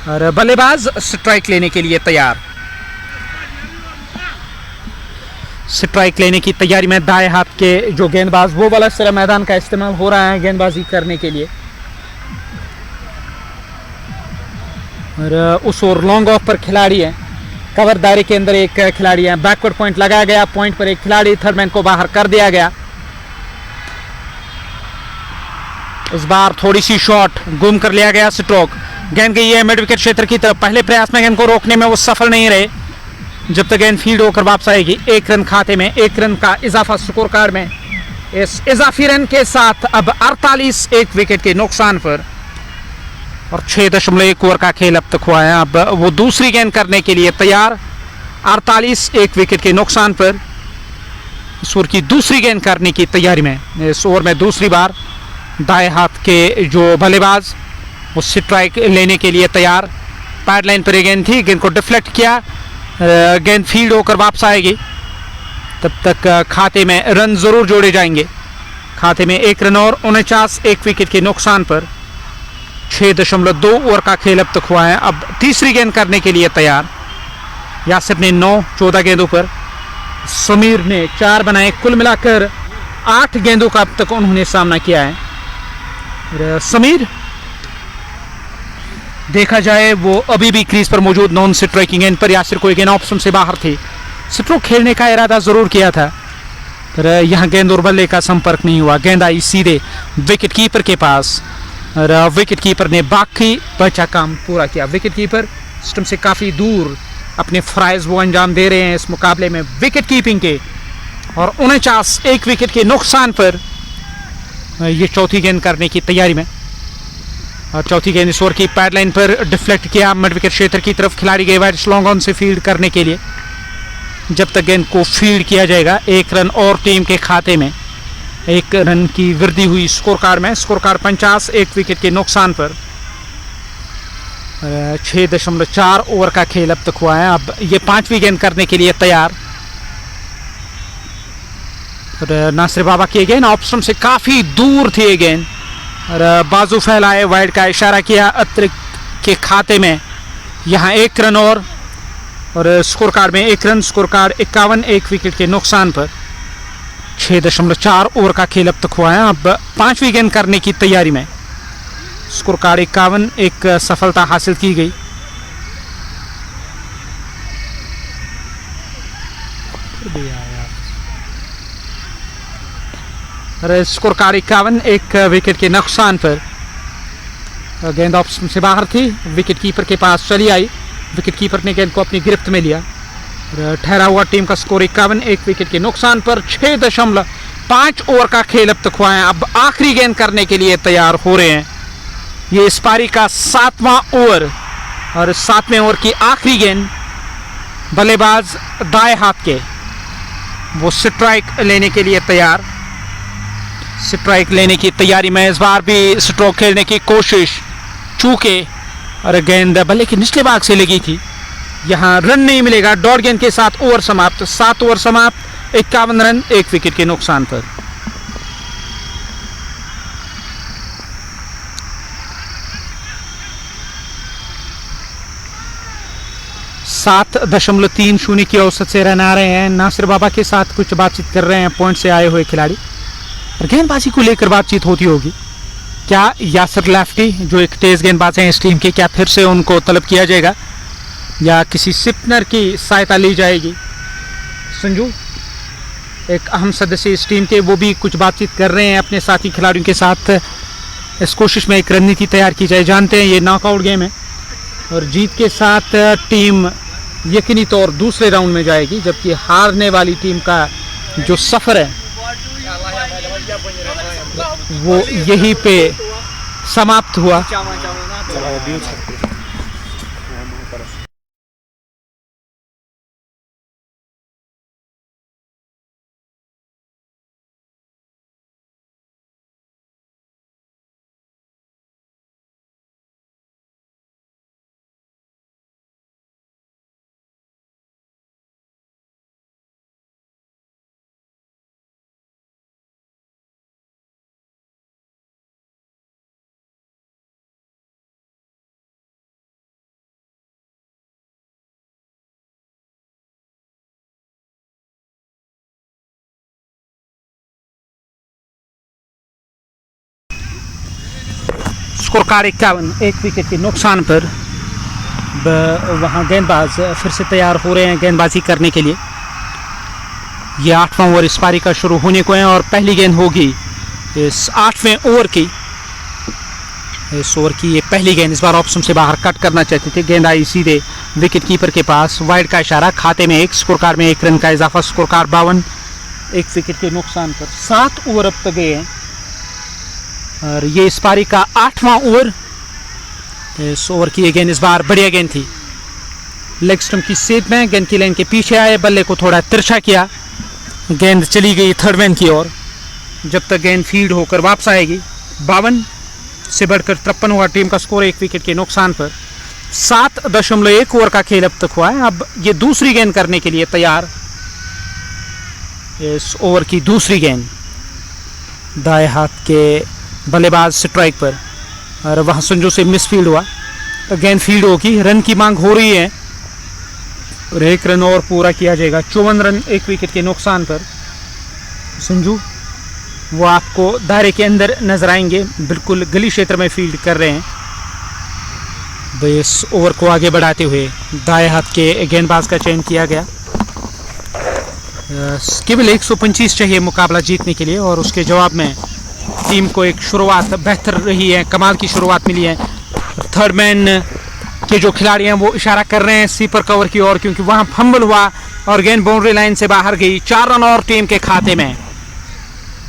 और बल्लेबाज स्ट्राइक लेने के लिए तैयार। स्ट्राइक लेने की तैयारी में दाएं हाथ के जो गेंदबाज, वो वाला सिरा मैदान का इस्तेमाल हो रहा है गेंदबाजी करने के लिए। और उस ओर लॉन्ग ऑफ पर खिलाड़ी है, कवर दायरे के अंदर एक खिलाड़ी है, बैकवर्ड पॉइंट लगाया गया, पॉइंट पर एक खिलाड़ी, थर्डमैन को बाहर कर दिया गया। इस बार थोड़ी सी शॉट गुम कर लिया गया, स्ट्रोक। गेंद गई है मिड विकेट क्षेत्र की तरफ, पहले प्रयास में गेंद को रोकने में वो सफल नहीं रहे, जब तक गेंद फील्ड होकर वापस आएगी। 1 रन खाते में, 1 रन का इजाफा स्कोर कार्ड में। इस इजाफी रन के साथ अब 48 एक विकेट के नुकसान पर, और 6.1 ओवर का खेल अब तक हुआ है। अब वो दूसरी गेंद करने के लिए तैयार। 48 एक विकेट के नुकसान पर इस ओवर की दूसरी गेंद करने की तैयारी में। इस ओवर में दूसरी बार दाएं हाथ के जो बल्लेबाज वो स्ट्राइक लेने के लिए तैयार। पैड लाइन पर गेंद थी, गेंद को डिफ्लेक्ट किया, गेंद फील्ड होकर वापस आएगी। तब तक खाते में रन जरूर जोड़े जाएंगे। खाते में 1 रन और 49 एक विकेट के नुकसान पर 6.2 ओवर का खेल अब तक हुआ है। अब तीसरी गेंद करने के लिए तैयार। यासिर ने 9 14 गेंदों पर, समीर ने 4 बनाए, कुल मिलाकर 8 गेंदों का अब तक उन्होंने सामना किया है। समीर देखा जाए वो अभी भी क्रीज पर मौजूद, नॉन स्ट्राइकिंग गेंद पर यासिर को गेंद ऑप्शन से बाहर थे। स्ट्रोक खेलने का इरादा जरूर किया था, पर यहाँ गेंद और बल्ले का संपर्क नहीं हुआ। गेंद आई सीधे विकेट कीपर के पास, और विकेट कीपर ने बाकी बचा काम पूरा किया। विकेट कीपर सिस्टम से काफ़ी दूर अपने फ्राइज वो अंजाम दे रहे हैं इस मुकाबले में विकेट कीपिंग के, और 49 एक विकेट के नुकसान पर ये चौथी गेंद करने की तैयारी में। और चौथी गेंद इस ओवर की पैड लाइन पर डिफ्लेक्ट किया, मिड विकेट क्षेत्र की तरफ खिलाड़ी गए वाइड लॉन्ग ऑन से फील्ड करने के लिए। जब तक गेंद को फील्ड किया जाएगा 1 रन और टीम के खाते में, 1 रन की वृद्धि हुई स्कोर कार्ड में। स्कोर कार्ड 50 एक विकेट के नुकसान पर 6.4 ओवर का खेल अब तक हुआ है। अब ये 5वीं गेंद करने के लिए तैयार। और नासिर बाबा की गेंद ऑप्शन से काफ़ी दूर थी ये गेंद, और बाजू फैलाए, वाइड का इशारा किया, अतिरिक्त के खाते में यहाँ 1 रन और स्कोर कार्ड में 1 रन। स्कोर कार्ड 51 एक विकेट के नुकसान पर 6.4 ओवर का खेल अब तक हुआ है। अब 5वीं गेंद करने की तैयारी में। स्कोर कार्ड 51, एक सफलता हासिल की गई। स्कोर कार्ड 51, एक विकेट के नुकसान पर। गेंद ऑफ से बाहर थी, विकेट कीपर के पास चली आई। विकेट कीपर ने गेंद को अपनी गिरफ्त में लिया। ठहरा हुआ टीम का स्कोर 51, एक विकेट के नुकसान पर। 6.5 ओवर का खेल अब तक हुआ है। अब आखिरी गेंद करने के लिए तैयार हो रहे हैं। ये इस पारी का 7वां ओवर और 7वें ओवर की आखिरी गेंद। बल्लेबाज दाएं हाथ के, वो स्ट्राइक लेने के लिए तैयार। स्ट्राइक लेने की तैयारी में। इस बार भी स्ट्रोक खेलने की कोशिश, चूके और गेंद बल्ले के निचले भाग से लगी थी। यहाँ रन नहीं मिलेगा। डॉट गेंद के साथ ओवर समाप्त। 7 ओवर समाप्त, 51 रन, 1 विकेट के नुकसान पर। सात 7.30 की औसत से रन आ रहे हैं। नासिर बाबा के साथ कुछ बातचीत कर रहे हैं पॉइंट से आए हुए खिलाड़ी। गेंदबाजी को लेकर बातचीत होती होगी। क्या यासर लेफ्टी जो एक तेज गेंदबाज हैं इस टीम के, क्या फिर से उनको तलब किया जाएगा या किसी स्पिनर की सहायता ली जाएगी? संजू एक अहम सदस्य इस टीम के, वो भी कुछ बातचीत कर रहे हैं अपने साथी खिलाड़ियों के साथ। इस कोशिश में एक रणनीति तैयार की जाए। जानते हैं ये नॉकआउट गेम है और जीत के साथ टीम यकीनी तौर दूसरे राउंड में जाएगी, जबकि हारने वाली टीम का जो सफ़र है वो यहीं पे समाप्त हुआ। स्कोर कार्ड 51, 1 विकेट के नुकसान पर। वहाँ गेंदबाज फिर से तैयार हो रहे हैं गेंदबाजी करने के लिए। ये 8वां ओवर इस पारी का शुरू होने को है और पहली गेंद होगी इस 8वें ओवर की। इस ओवर की ये पहली गेंद। इस बार ऑप्शन से बाहर कट करना चाहते थे, गेंद आई सीधे विकेट कीपर के पास। वाइड का इशारा, खाते में 1, स्कोर कार्ड में 1 रन का इजाफा। स्कोर कार्ड 52, 1 विकेट के नुकसान पर। 7 ओवर अब तक गए हैं और ये इस पारी का 8वां ओवर। इस ओवर की ये गेंद इस बार बढ़िया गेंद थी, लेग स्टंप की सेट में। गेंद की लाइन के पीछे आए, बल्ले को थोड़ा तिरछा किया, गेंद चली गई थर्ड मैन की ओर। जब तक गेंद फील्ड होकर वापस आएगी। 52 से बढ़कर 53 हुआ टीम का स्कोर, 1 विकेट के नुकसान पर। 7.1 ओवर का खेल अब तक हुआ है। अब ये दूसरी गेंद करने के लिए तैयार। इस ओवर की दूसरी गेंद दाएं हाथ के बल्लेबाज स्ट्राइक पर और वहाँ संजू से मिसफील्ड हुआ। तो गेंद फील्ड होगी, रन की मांग हो रही है और 1 रन और पूरा किया जाएगा। 54 रन, 1 विकेट के नुकसान पर। संजू वो आपको दायरे के अंदर नजर आएंगे, बिल्कुल गली क्षेत्र में फील्ड कर रहे हैं। इस ओवर को आगे बढ़ाते हुए दाएं हाथ के गेंदबाज का चयन किया गया। केवल 125 चाहिए मुकाबला जीतने के लिए और उसके जवाब में टीम को एक शुरुआत बेहतर रही है, कमाल की शुरुआत मिली है। थर्ड मैन के जो खिलाड़ी हैं वो इशारा कर रहे हैं सीपर कवर की ओर, क्योंकि वहां फंबल हुआ और गेंद बाउंड्री लाइन से बाहर गई। 4 रन और टीम के खाते में।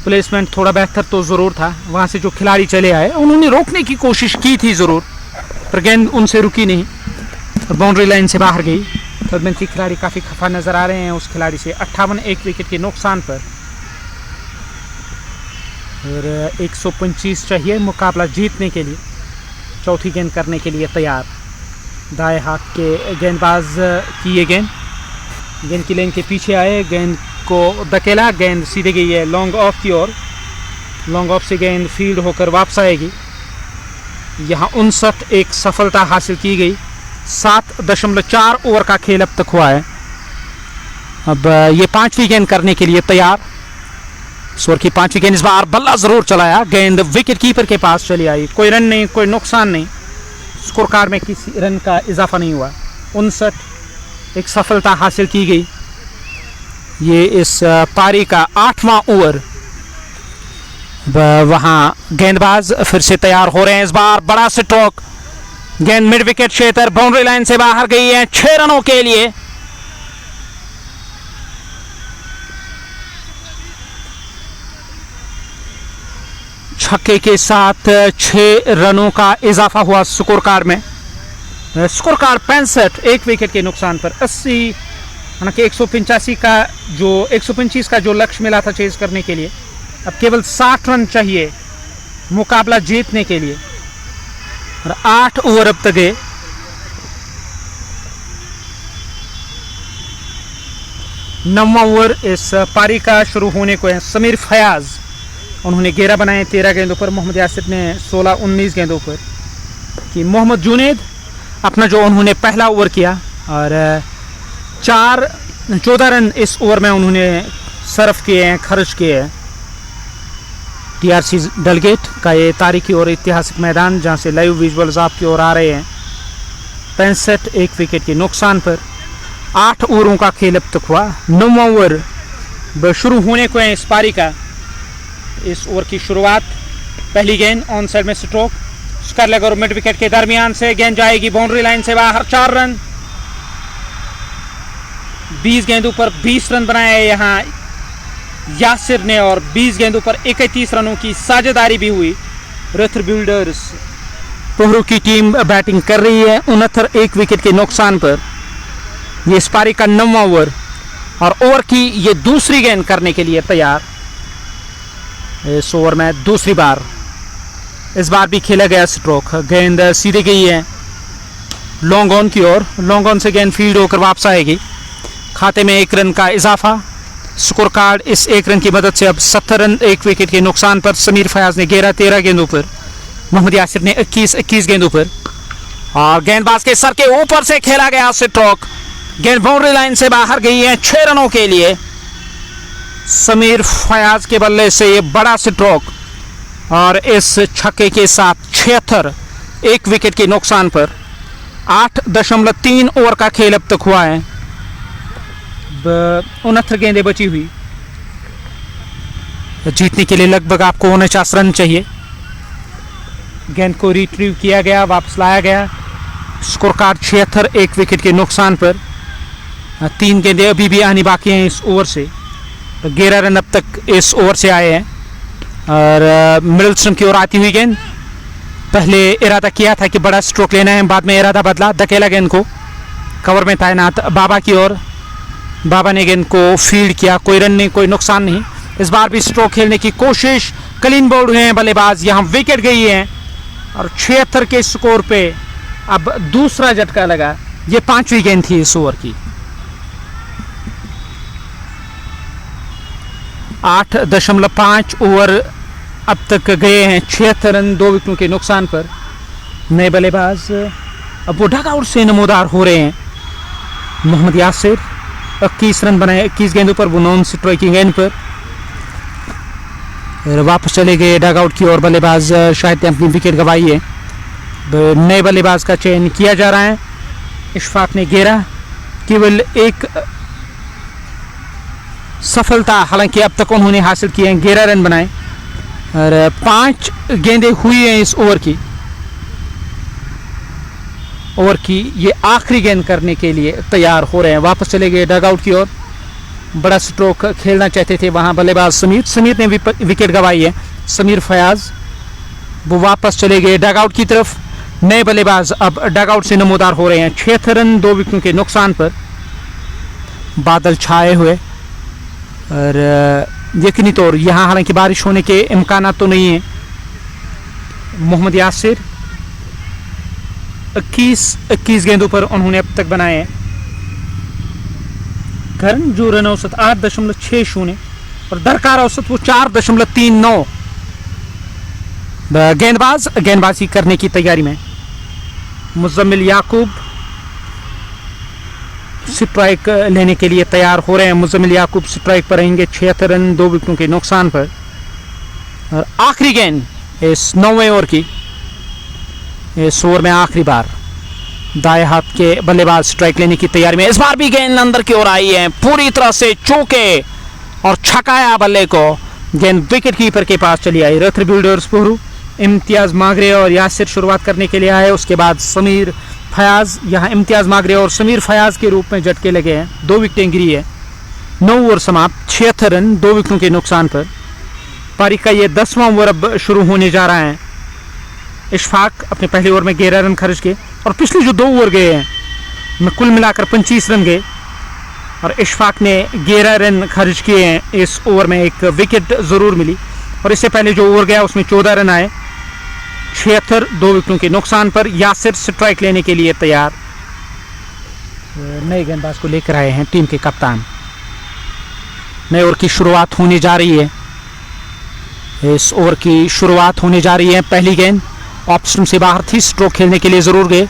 प्लेसमेंट थोड़ा बेहतर तो ज़रूर था। वहां से जो खिलाड़ी चले आए उन्होंने रोकने की कोशिश की थी ज़रूर, पर गेंद उनसे रुकी नहीं और बाउंड्री लाइन से बाहर गई। थर्ड मैन के खिलाड़ी काफ़ी खफा नज़र आ रहे हैं उस खिलाड़ी से। 58, 1 विकेट के नुकसान पर और 125 चाहिए मुकाबला जीतने के लिए। चौथी गेंद करने के लिए तैयार दाएं हाथ के गेंदबाज की ये गेंद की लाइन के पीछे आए, गेंद को धकेला, गेंद सीधे गई है लॉन्ग ऑफ की ओर। लॉन्ग ऑफ से गेंद फील्ड होकर वापस आएगी। यहाँ 59, एक सफलता हासिल की गई। 7.4 ओवर का खेल अब तक हुआ है। अब ये 5वीं गेंद करने के लिए तैयार। इस ओवर की 5वीं गेंद, इस बार बल्ला जरूर चलाया, गेंद विकेट कीपर के पास चली आई, कोई रन नहीं, कोई नुकसान नहीं, स्कोर कार्ड में किसी रन का इजाफा नहीं हुआ। 59 एक सफलता हासिल की गई। ये इस पारी का 8वां ओवर। वहां गेंदबाज फिर से तैयार हो रहे हैं, इस बार बड़ा स्ट्रोक, गेंद मिड विकेट क्षेत्र, बाउंड्री लाइन से बाहर गई है 6 रनों के लिए। छक्के के साथ 6 रनों का इजाफा हुआ स्कोर कार्ड में। स्कोर कार्ड 65 एक विकेट के नुकसान पर 80, हालांकि 185 का जो 125 का जो लक्ष्य मिला था चेज करने के लिए, अब केवल 60 रन चाहिए मुकाबला जीतने के लिए। और 8 ओवर अब तक गए। नौवां ओवर इस पारी का शुरू होने को है। समीर फयाज, उन्होंने 11 बनाए 13 गेंदों पर, मोहम्मद यासिर ने 16-19 गेंदों पर। कि मोहम्मद जुनेद अपना जो उन्होंने पहला ओवर किया और 14 रन इस ओवर में उन्होंने सर्फ किए हैं, खर्च किए हैं। टीआरसी डलगेट का ये तारीखी और ऐतिहासिक मैदान जहां से लाइव विजुअल्स आपकी ओर आ रहे हैं। 65 एक विकेट के नुकसान पर 8 ओवरों का खेल अब तक हुआ। 9वां ओवर शुरू होने को है इस पारी का। इस ओवर की शुरुआत, पहली गेंद ऑन साइड में स्ट्रोक, स्क्वायर लेग और मिड विकेट के दरमियान से गेंद जाएगी बाउंड्री लाइन से बाहर। 4 रन, 20 गेंदों पर 20 रन बनाए यहां यासिर ने और 20 गेंदों पर 31 रनों की साझेदारी भी हुई। रथ बिल्डर्स पोहरू की टीम बैटिंग कर रही है 69 एक विकेट के नुकसान पर। यह इस पारी का 9वां ओवर और ओवर की ये दूसरी गेंद करने के लिए तैयार। इस ओवर में दूसरी बार, इस बार भी खेला गया स्ट्रोक, गेंद सीधे गई है लॉन्ग ऑन की ओर। लॉन्ग ऑन से गेंद फील्ड होकर वापस आएगी। खाते में 1 रन का इजाफा। स्कोर कार्ड इस 1 रन की मदद से अब 70 रन एक विकेट के नुकसान पर। समीर फयाज ने 13 गेंदों पर, मोहम्मद यासिर ने 21 गेंदों पर। और गेंदबाज के सर के ऊपर से खेला गया स्ट्रोक, गेंद बाउंड्री लाइन से बाहर गई है 6 रनों के लिए। समीर फयाज के बल्ले से ये बड़ा स्ट्रोक और इस छक्के के साथ 76 एक विकेट के नुकसान पर 8.3 ओवर का खेल अब तक हुआ है। 69 गेंदें बची हुई। जीतने के लिए लगभग आपको 49 रन चाहिए। गेंद को रिट्रीव किया गया, वापस लाया गया। स्कोर कार्ड 76 एक विकेट के नुकसान पर। 3 गेंदें अभी भी आनी बाकी हैं इस ओवर से। 11 रन अब तक इस ओवर से आए हैं। और मिडिल स्टंप की ओर आती हुई गेंद, पहले इरादा किया था कि बड़ा स्ट्रोक लेना है, बाद में इरादा बदला, धकेला गेंद को कवर में तैनात बाबा की ओर। बाबा ने गेंद को फील्ड किया, कोई रन नहीं, कोई नुकसान नहीं। इस बार भी स्ट्रोक खेलने की कोशिश, क्लीन बोल्ड हुए हैं बल्लेबाज, यहां विकेट गई है और 76 के स्कोर पे अब दूसरा झटका लगा। ये 5वीं गेंद थी इस ओवर की। 8.5 ओवर अब तक गए हैं, 76 रन 2 विकेटों के नुकसान पर। नए बल्लेबाज अब वो डगआउट से नमोदार हो रहे हैं। मोहम्मद यासिर 21 रन बनाए 21 गेंदों पर, वो नॉन स्ट्राइकिंग गेंद पर वापस चले गए डगआउट की ओर। बल्लेबाज शायद अपनी विकेट गंवाई है। नए बल्लेबाज का चयन किया जा रहा है। इशफाक ने 11, केवल एक सफलता हालांकि अब तक उन्होंने हासिल किए हैं, 11 रन बनाए और 5 गेंदें हुई हैं इस ओवर की। ओवर की ये आखिरी गेंद करने के लिए तैयार हो रहे हैं। वापस चले गए डगआउट की ओर। बड़ा स्ट्रोक खेलना चाहते थे वहां बल्लेबाज समीर ने विकेट गंवाई है। समीर फयाज वो वापस चले गए डगआउट की तरफ। नए बल्लेबाज अब डगआउट से नमोदार हो रहे हैं। 76 रन 2 विकेटों के नुकसान पर। बादल छाए हुए और यकीनी तौर यहाँ हालांकि बारिश होने के इम्कान तो नहीं है। मोहम्मद यासिर 21 गेंदों पर उन्होंने अब तक बनाए हैं। करंट जो रन औसत 8.60 और दरकार औसत वो 4.39। गेंदबाज गेंदबाजी करने की तैयारी में। मुजम्मिल याकूब स्ट्राइक लेने के लिए तैयार हो रहे हैं। मुज़म्मिल याकूब स्ट्राइक पर रहेंगे 76 रन 2 विकेटों के नुकसान पर। और आखिरी गेंद इस 9वें ओवर की, इस ओवर में आखिरी बार दाएं हाथ के बल्लेबाज स्ट्राइक लेने की तैयारी में। इस बार भी गेंद अंदर की ओर आई है, पूरी तरह से चौके और छकाया बल्ले को। गेंद विकेट कीपर के पास चली आई। रथ बिल्डर्स पोहरू, इम्तियाज मागरे और यासिर शुरुआत करने के लिए आए। उसके बाद समीर फयाज, यहाँ इम्तियाज मागरे और समीर फयाज के रूप में झटके लगे हैं। 2 विकेटें गिरी है। 9 ओवर समाप्त, 76 रन 2 विकेटों के नुकसान पर। पारी का ये 10वां ओवर अब शुरू होने जा रहा है। इशफाक अपने पहले ओवर में 11 रन खर्च किए और पिछले जो 2 ओवर गए हैं में कुल मिलाकर 25 रन गए और इशफाक ने 11 रन खर्च किए हैं। इस ओवर में एक विकेट ज़रूर मिली और इससे पहले जो ओवर गया उसमें 14 रन आए। 76 2 विकेटों के नुकसान पर। यासिर स्ट्राइक लेने के लिए तैयार। नए गेंदबाज को लेकर आए हैं टीम के कप्तान। नए ओवर की शुरुआत होने जा रही है। इस ओवर की शुरुआत होने जा रही है। पहली गेंद ऑफ स्टंप से बाहर थी, स्ट्रोक खेलने के लिए ज़रूर गए।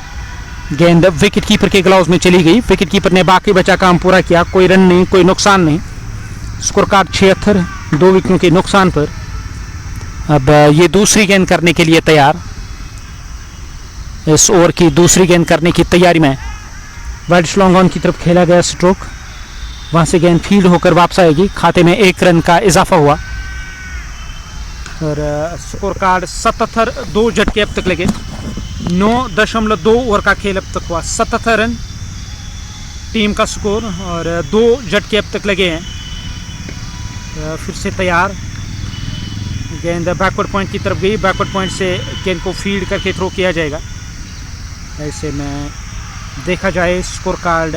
गेंद विकेट कीपर के ग्लव्स में चली गई। विकेट कीपर ने बाकी बचा काम पूरा किया। कोई रन नहीं, कोई नुकसान नहीं। स्कोर कार्ड 76 2 विकेटों के नुकसान पर। अब ये दूसरी गेंद करने के लिए तैयार। इस ओवर की दूसरी गेंद करने की तैयारी में वाइड लॉन्ग ऑन की तरफ खेला गया स्ट्रोक, वहां से गेंद फील्ड होकर वापस आएगी। खाते में 1 रन का इजाफा हुआ और स्कोर कार्ड 77 2 झटके अब तक लगे। 9.2 ओवर का खेल अब तक हुआ। 77 रन टीम का स्कोर और 2 झटके अब तक लगे हैं। फिर से तैयार। गेंद बैकवर्ड पॉइंट की तरफ गई। बैकवर्ड पॉइंट से गेंद को फील्ड करके थ्रो किया जाएगा। ऐसे में देखा जाए स्कोर कार्ड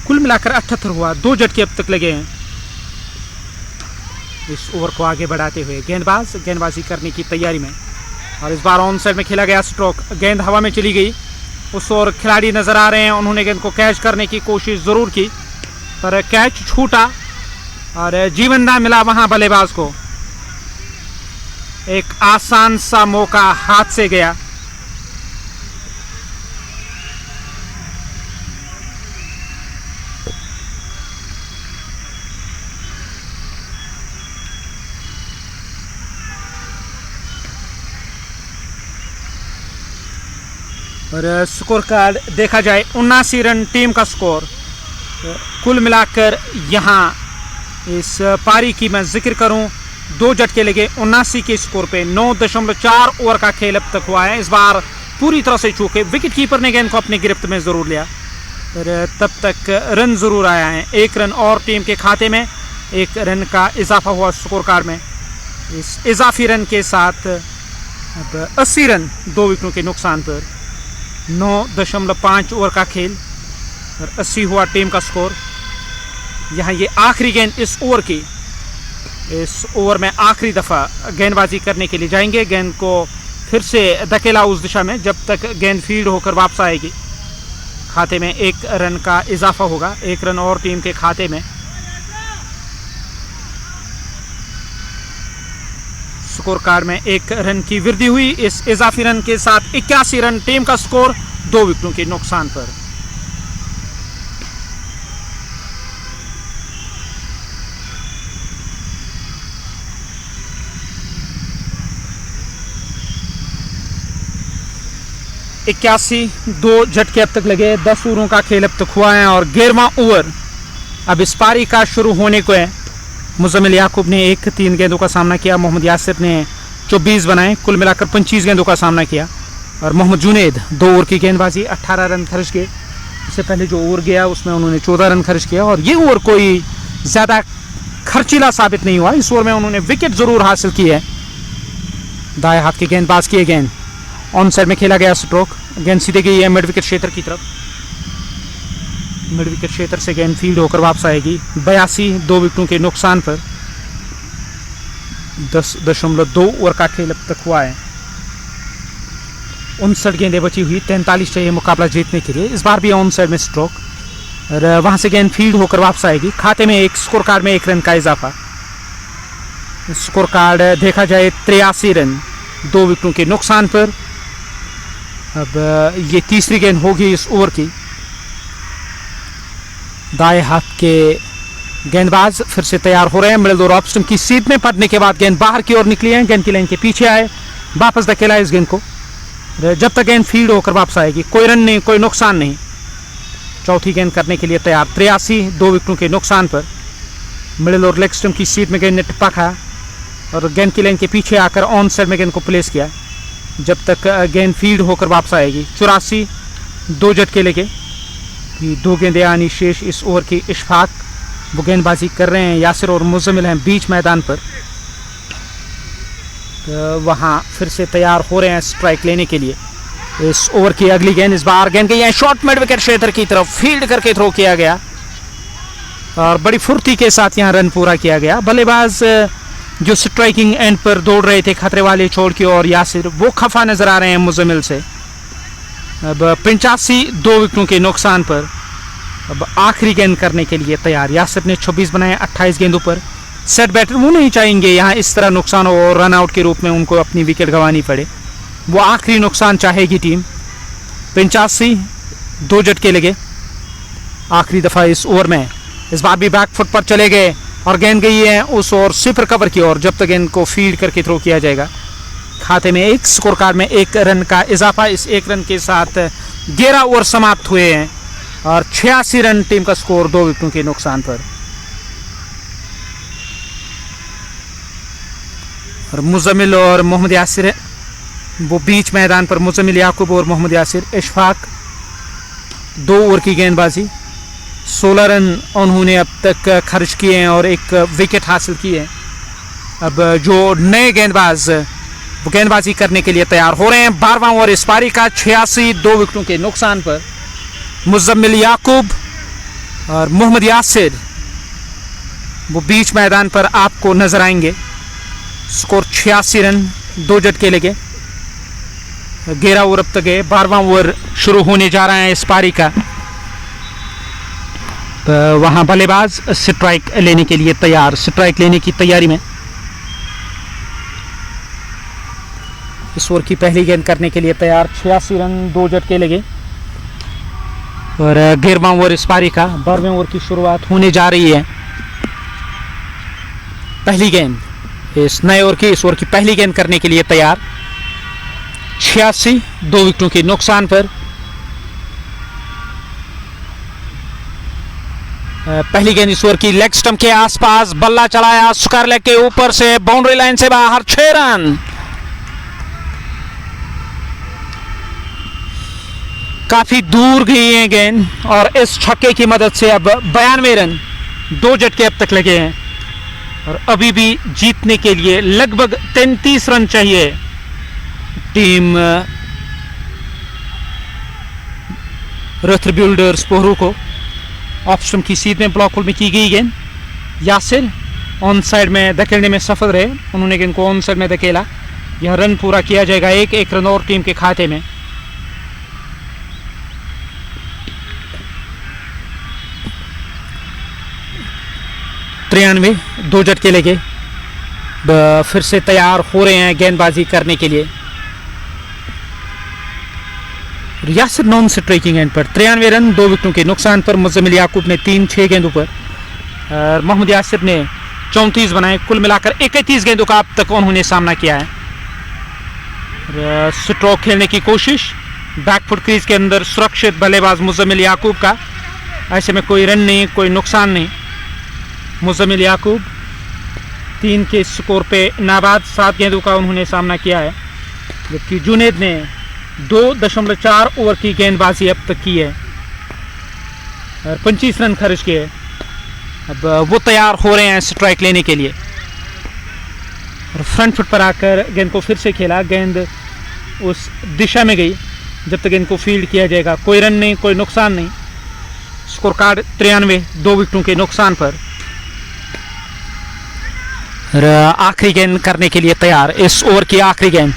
कुल मिलाकर 78 हुआ। 2 झटके अब तक लगे हैं इस ओवर को आगे बढ़ाते हुए। गेंदबाजी करने की तैयारी में और इस बार ऑन साइड में खेला गया स्ट्रोक। गेंद हवा में चली गई। उस ओर खिलाड़ी नजर आ रहे हैं, उन्होंने गेंद को कैच करने की कोशिश ज़रूर की पर कैच छूटा और जीवनदान मिला वहां बल्लेबाज को। एक आसान सा मौका हाथ से गया। और स्कोर कार्ड देखा जाए 79 रन टीम का स्कोर। कुल मिलाकर यहाँ इस पारी की मैं जिक्र करूं 2 झटके लगे 79 के स्कोर पे। 9.4 ओवर का खेल अब तक हुआ है। इस बार पूरी तरह से चूके। विकेट कीपर ने गेंद को अपनी गिरफ्त में ज़रूर लिया पर तब तक रन ज़रूर आया है। 1 रन और टीम के खाते में 1 रन का इजाफा हुआ स्कोर कार्ड में। इस इजाफी रन के साथ अब 80 रन 2 विकेटों के नुकसान पर। 9.5 ओवर का खेल और 80 हुआ टीम का स्कोर। यहाँ ये आखिरी गेंद इस ओवर की। इस ओवर में आखिरी दफ़ा गेंदबाजी करने के लिए जाएंगे। गेंद को फिर से धकेला उस दिशा में जब तक गेंद फील्ड होकर वापस आएगी। खाते में 1 रन का इजाफा होगा। 1 रन और टीम के खाते में। स्कोर कार्ड में 1 रन की वृद्धि हुई। इस इजाफी रन के साथ 81 रन टीम का स्कोर 2 विकेटों के नुकसान पर। इक्यासी 2 झटके अब तक लगे। 10 ओवरों का खेल अब तक हुआ है और 11वां ओवर अब इस पारी का शुरू होने को है। मुज़म्मिल याकूब ने 3 गेंदों का सामना किया। मोहम्मद यासिर ने 24 बनाए। कुल मिलाकर 25 गेंदों का सामना किया और मोहम्मद जुनेद 2 ओवर की गेंदबाजी 18 रन खर्च किए। इससे पहले जो ओवर गया उसमें उन्होंने 14 रन खर्च किया और ये ओवर कोई ज़्यादा खर्चीला साबित नहीं हुआ। इस ओवर में उन्होंने विकेट ज़रूर हासिल की है। दाएं हाथ के गेंदबाज की गेंद ऑन साइड में खेला गया स्ट्रोक। गेंद सीधे गई है मिड विकेट क्षेत्र की तरफ। मिड विकेट क्षेत्र से गेंद फील्ड होकर वापस आएगी। 82 2 विकेटों के नुकसान पर। 10.2 ओवर का खेल अब तक हुआ है। 59 गेंदें बची हुई। 43 चाहिए मुकाबला जीतने के लिए। इस बार भी ऑन साइड में स्ट्रोक और वहां से गेंद फील्ड होकर वापस आएगी। खाते में स्कोर कार्ड में 1 रन का इजाफा। स्कोर कार्ड देखा जाए 83 रन 2 विकेटों के नुकसान पर। अब ये तीसरी गेंद होगी इस ओवर की। दाएं हाथ के गेंदबाज फिर से तैयार हो रहे हैं। मिडिल ओवर ऑफ स्टंप की सीट में पड़ने के बाद गेंद बाहर की ओर निकली है, गेंद की लाइन के पीछे आए, वापस धकेला इस गेंद को। जब तक गेंद फील्ड होकर वापस आएगी कोई रन नहीं, कोई नुकसान नहीं। चौथी गेंद करने के लिए तैयार। 83 2 विकेटों के नुकसान पर मिडिल और लेग स्टंप की सीट में गेंद ने टिप्पा खाया और गेंद की लाइन के पीछे आकर ऑन साइड में गेंद को प्लेस किया जब तक गेंद फील्ड होकर वापस आएगी। 84 2 झटके लेके 2 गेंदें आनी शेष इस ओवर की। इशफाक वो गेंदबाजी कर रहे हैं, यासिर और मुजम्मिल हैं बीच मैदान पर। वहाँ फिर से तैयार हो रहे हैं स्ट्राइक लेने के लिए। इस ओवर की अगली गेंद, इस बार गेंद गई है शॉर्ट मिड विकेट क्षेत्र की तरफ, फील्ड करके थ्रो किया गया और बड़ी फुर्ती के साथ यहाँ रन पूरा किया गया। बल्लेबाज जो स्ट्राइकिंग एंड पर दौड़ रहे थे खतरे वाले छोड़ की और यासिर, वो खफा नजर आ रहे हैं मुजम्मिल से। अब 85 2 विकेटों के नुकसान पर अब आखिरी गेंद करने के लिए तैयार। यासिर ने 26 बनाए 28 गेंदों पर। सेट बैटर वो नहीं चाहेंगे यहाँ इस तरह नुकसान हो और रन आउट के रूप में उनको अपनी विकेट गंवानी पड़े, वो आखिरी नुकसान चाहेगी टीम। 85 2 झटके लगे आखिरी दफा इस ओवर में। इस बार भी बैक फुट पर चले गए और गेंद गई है उस ओर सिफर कवर की ओर जब तक गेंद को फील्ड करके थ्रो किया जाएगा। खाते में एक स्कोर कार्ड में 1 रन का इजाफा। इस 1 रन के साथ 11 ओवर समाप्त हुए हैं और 86 रन टीम का स्कोर 2 विकेटों के नुकसान पर। और मुजम्मिल और मोहम्मद यासिर वो बीच मैदान पर, मुजम्मिल याकूब और मोहम्मद यासिर। इशफाक 2 ओवर की गेंदबाजी, 16 रन उन्होंने अब तक खर्च किए हैं और 1 विकेट हासिल की है। अब जो नए गेंदबाज वो गेंदबाजी करने के लिए तैयार हो रहे हैं। 12वां ओवर इस पारी का, 86 2 विकेटों के नुकसान पर मुजम्मिल याकूब और मोहम्मद यासिर वो बीच मैदान पर आपको नजर आएंगे। स्कोर 86 रन 2 झटके लगे। 11 ओवर अब तक है, 12वां ओवर शुरू होने जा रहा है इस पारी का। तो वहां बल्लेबाज स्ट्राइक लेने के लिए तैयार, स्ट्राइक लेने की तैयारी में। इस ओवर की पहली गेंद करने के लिए तैयार। 86 रन 2 झटके लगे और 11वां ओवर इस पारी का, 12वें ओवर की शुरुआत होने जा रही है। पहली गेंद इस नए ओवर की, इस ओवर की पहली गेंद करने के लिए तैयार। 86 2 विकेटों के नुकसान पर पहली गेंद इस ओवर की लेग स्टंप के आसपास, बल्ला चलाया स्क्वायर लेग के ऊपर से, बाउंड्री लाइन से बाहर, 6 रन। काफी दूर गई है गेंद और इस छक्के की मदद से अब 92 रन 2 झटके अब तक लगे हैं और अभी भी जीतने के लिए लगभग 33 रन चाहिए टीम रेट्रिब्यूटर्स पोहरू को। ऑफ स्टंप की सीध में ब्लॉक होल्ड में की गई गेंद, यासिर ऑन साइड में धकेलने में सफल रहे, उन्होंने गेंद को ऑन साइड में धकेला। यह रन पूरा किया जाएगा, 1 रन और टीम के खाते में। तिरानवे 2 झटके लगे, फिर से तैयार हो रहे हैं गेंदबाजी करने के लिए। यासिर नॉन स्ट्राइकिंग एंड पर 93 रन 2 विकेटों के नुकसान पर। मुजम्मिल याकूब ने 3-6 गेंदों पर और मोहम्मद यासिर ने 34 बनाए। कुल मिलाकर 31 गेंदों का अब तक उन्होंने सामना किया है। स्ट्रोक खेलने की कोशिश, बैकफुट क्रीज के अंदर सुरक्षित बल्लेबाज मुजम्मिल याकूब का, ऐसे में कोई रन नहीं, कोई नुकसान नहीं। मुजम्मिल याकूब 3 के स्कोर पे नाबाद, 7 गेंदों का उन्होंने सामना किया है, जबकि जुनेद ने 2.4 ओवर की गेंदबाजी अब तक की है और 25 रन खर्च किए। अब वो तैयार हो रहे हैं स्ट्राइक लेने के लिए और फ्रंट फुट पर आकर गेंद को फिर से खेला। गेंद उस दिशा में गई जब तक गेंद को फील्ड किया जाएगा। कोई रन नहीं, कोई नुकसान नहीं। स्कोर कार्ड 93 2 विकेटों के नुकसान पर। आखिरी गेंद करने के लिए तैयार, इस ओवर की आखिरी गेंद।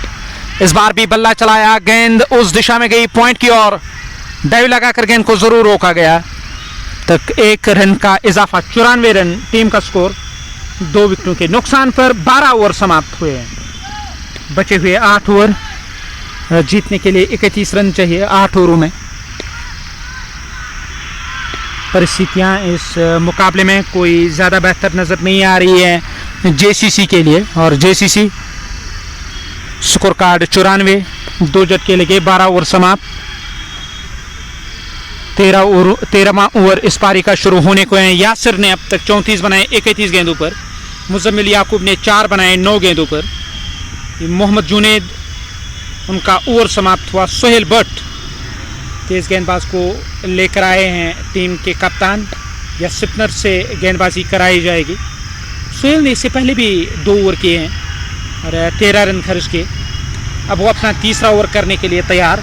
इस बार भी बल्ला चलाया, गेंद उस दिशा में गई पॉइंट की ओर, डाइव लगाकर गेंद को जरूर रोका गया। तक 1 रन का इजाफा, 94 रन टीम का स्कोर 2 विकेटों के नुकसान पर। 12 ओवर समाप्त हुए हैं, बचे हुए 8 ओवर। जीतने के लिए 31 रन चाहिए 8 ओवरों में। परिस्थितियाँ इस मुकाबले में कोई ज़्यादा बेहतर नज़र नहीं आ रही है जेसीसी के लिए। और जेसीसी स्कोर कार्ड 94, 2 झटके लगे, 12 ओवर समाप्त। 13वां ओवर इस पारी का शुरू होने को है। यासिर ने अब तक 34 बनाए 31 गेंदों पर। मुजम्मिल याकूब ने 4 बनाए 9 गेंदों पर। मोहम्मद जुनेद उनका ओवर समाप्त हुआ। सोहेल भट्ट तेज गेंदबाज को लेकर आए हैं टीम के कप्तान, या स्पिनर से गेंदबाजी कराई जाएगी। सोहेल ने इससे पहले भी 2 ओवर किए हैं और 13 रन खर्च किए। अब वो अपना तीसरा ओवर करने के लिए तैयार।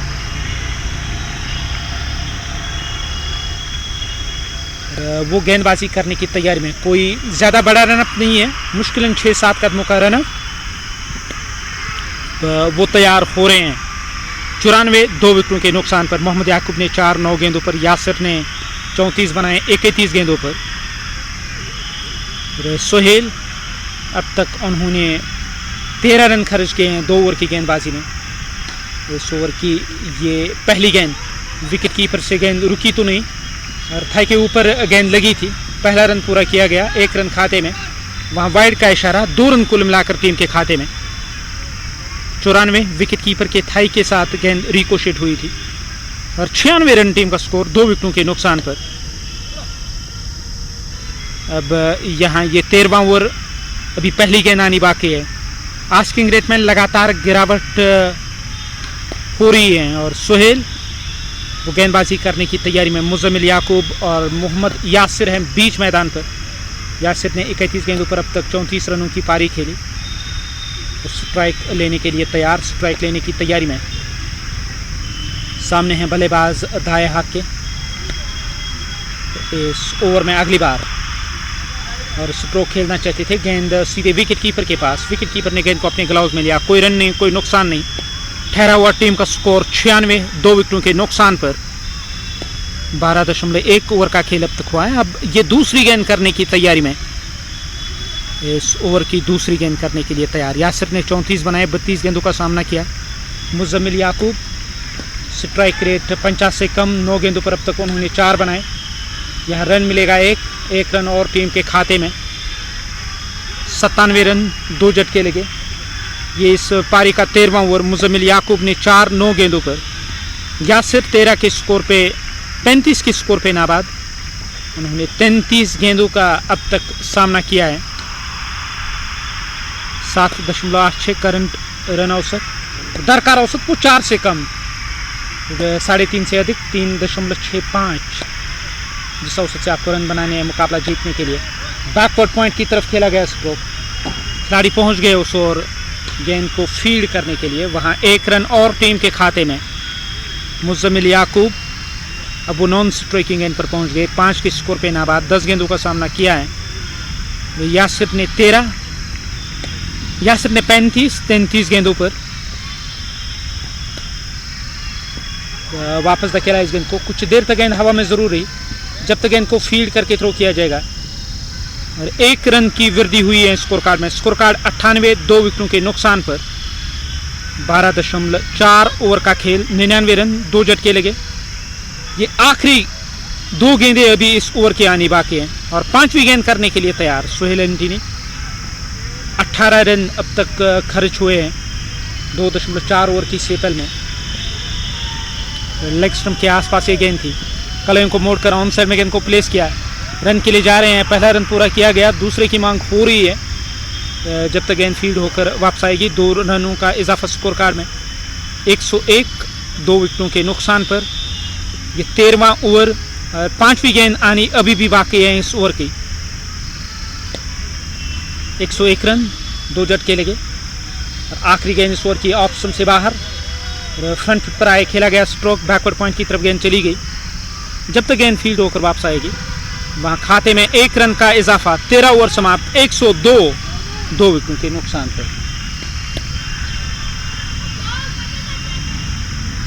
वो गेंदबाजी करने की तैयारी में, कोई ज़्यादा बड़ा रनअप नहीं है, मुश्किलन 6-7 कदमों का रनअप। वो तैयार हो रहे हैं। 94, 2 विकेटों के नुकसान पर। मोहम्मद याकूब ने 4 9 गेंदों पर। यासिर ने 34 बनाए 31 गेंदों पर। सोहेल अब तक उन्होंने 13 रन खर्च किए हैं 2 ओवर की गेंदबाजी में। इस ओवर की ये पहली गेंद, विकेट कीपर से गेंद रुकी तो नहीं और थाई के ऊपर गेंद लगी थी। पहला रन पूरा किया गया, 1 रन खाते में। वहाँ वाइड का इशारा, 2 रन कुल मिलाकर टीम के खाते में। 94, विकेट कीपर के थाई के साथ गेंद रिकोशेट हुई थी। और 96 रन टीम का स्कोर 2 विकेटों के नुकसान पर। अब यहाँ ये 13वां ओवर, अभी पहली गेंद आनी बाकी है। आस्किंग रेट में लगातार गिरावट हो रही है और सोहेल वो गेंदबाजी करने की तैयारी में। मुजम्मिल याकूब और मोहम्मद यासिर हैं बीच मैदान पर। यासिर ने 31 गेंदों पर अब तक 34 रनों की पारी खेली। स्ट्राइक लेने के लिए तैयार, स्ट्राइक लेने की तैयारी में। सामने हैं बल्लेबाज दाएं हाथ के। इस ओवर में अगली बार और स्ट्रोक खेलना चाहते थे, गेंद सीधे विकेट कीपर के पास। विकेट कीपर ने गेंद को अपने ग्लव्स में लिया। कोई रन नहीं, कोई नुकसान नहीं। ठहरा हुआ टीम का स्कोर 96, 2 विकेटों के नुकसान पर। 12.1 ओवर का खेल अब तक हुआ है। अब ये दूसरी गेंद करने की तैयारी में। इस ओवर की दूसरी गेंद करने के लिए तैयार। यासिर ने 34 बनाए, 32 गेंदों का सामना किया। मुजम्मिल याकूब स्ट्राइक रेट 50 से कम, 9 गेंदों पर अब तक उन्होंने 4 बनाए। यहाँ रन मिलेगा 1 रन और टीम के खाते में। 97 रन, 2 झटके लगे। ये इस पारी का 13वां ओवर। मुजम्मिल याकूब ने 4 9 गेंदों पर। यासिर 13 के स्कोर पे, 35 के स्कोर पे नाबाद। उन्होंने 33 गेंदों का अब तक सामना किया है। 7.86 करंट रन औसत। दरकार औसत वो 4 से कम, 3.5 से अधिक 3.65, जिस औसत से आपको रन बनाने हैं मुकाबला जीतने के लिए। बैकवर्ड पॉइंट की तरफ खेला गया स्ट्रोक। खिलाड़ी पहुंच गए उस ओर गेंद को फील्ड करने के लिए। वहां 1 रन और टीम के खाते में। मुजम्मिल याकूब अब वो नॉन स्ट्राइकिंग गेंद पर पहुंच गए। 5 के स्कोर पे नाबाद, 10 गेंदों का सामना किया है। यासिर ने 13, यासिर ने 33 गेंदों पर वापस धकेला इस गेंद को। कुछ देर तक गेंद हवा में जरूर रही, जब तक गेंद को फील्ड करके थ्रो किया जाएगा। और 1 रन की वृद्धि हुई है स्कोर कार्ड में। स्कोर कार्ड 98, 2 विकेटों के नुकसान पर। 12.4 ओवर का खेल, 99 रन, 2 झटके लगे। ये आखिरी 2 गेंदें अभी इस ओवर के आनी बाकी हैं और 5वीं गेंद करने के लिए तैयार सोहेल एंटीनी। 18 रन अब तक खर्च हुए हैं 2.4 ओवर की सेटल में। लेग स्टंप के आसपास ये गेंद थी। कलम को मोड़कर ऑन साइड में गेंद को प्लेस किया। रन के लिए जा रहे हैं। पहला रन पूरा किया गया, दूसरे की मांग हो रही है जब तक गेंद फील्ड होकर वापस आएगी। 2 रनों का इजाफा स्कोर कार्ड में। 101, 2 विकेटों के नुकसान पर। ये 13वां ओवर, 5वीं गेंद आनी अभी भी बाकी है इस ओवर की। 101 रन, 2 झटके लगे। और आखिरी गेंद इस ओवर की ऑप्शन से बाहर। फ्रंट फुट पर आए, खेला गया स्ट्रोक। बैकवर्ड पॉइंट की तरफ गेंद चली गई। जब तक गेंद फील्ड होकर वापस आएगी वहां खाते में 1 रन का इजाफा। 13 ओवर समाप्त, 102, 2 विकेटों के नुकसान पर।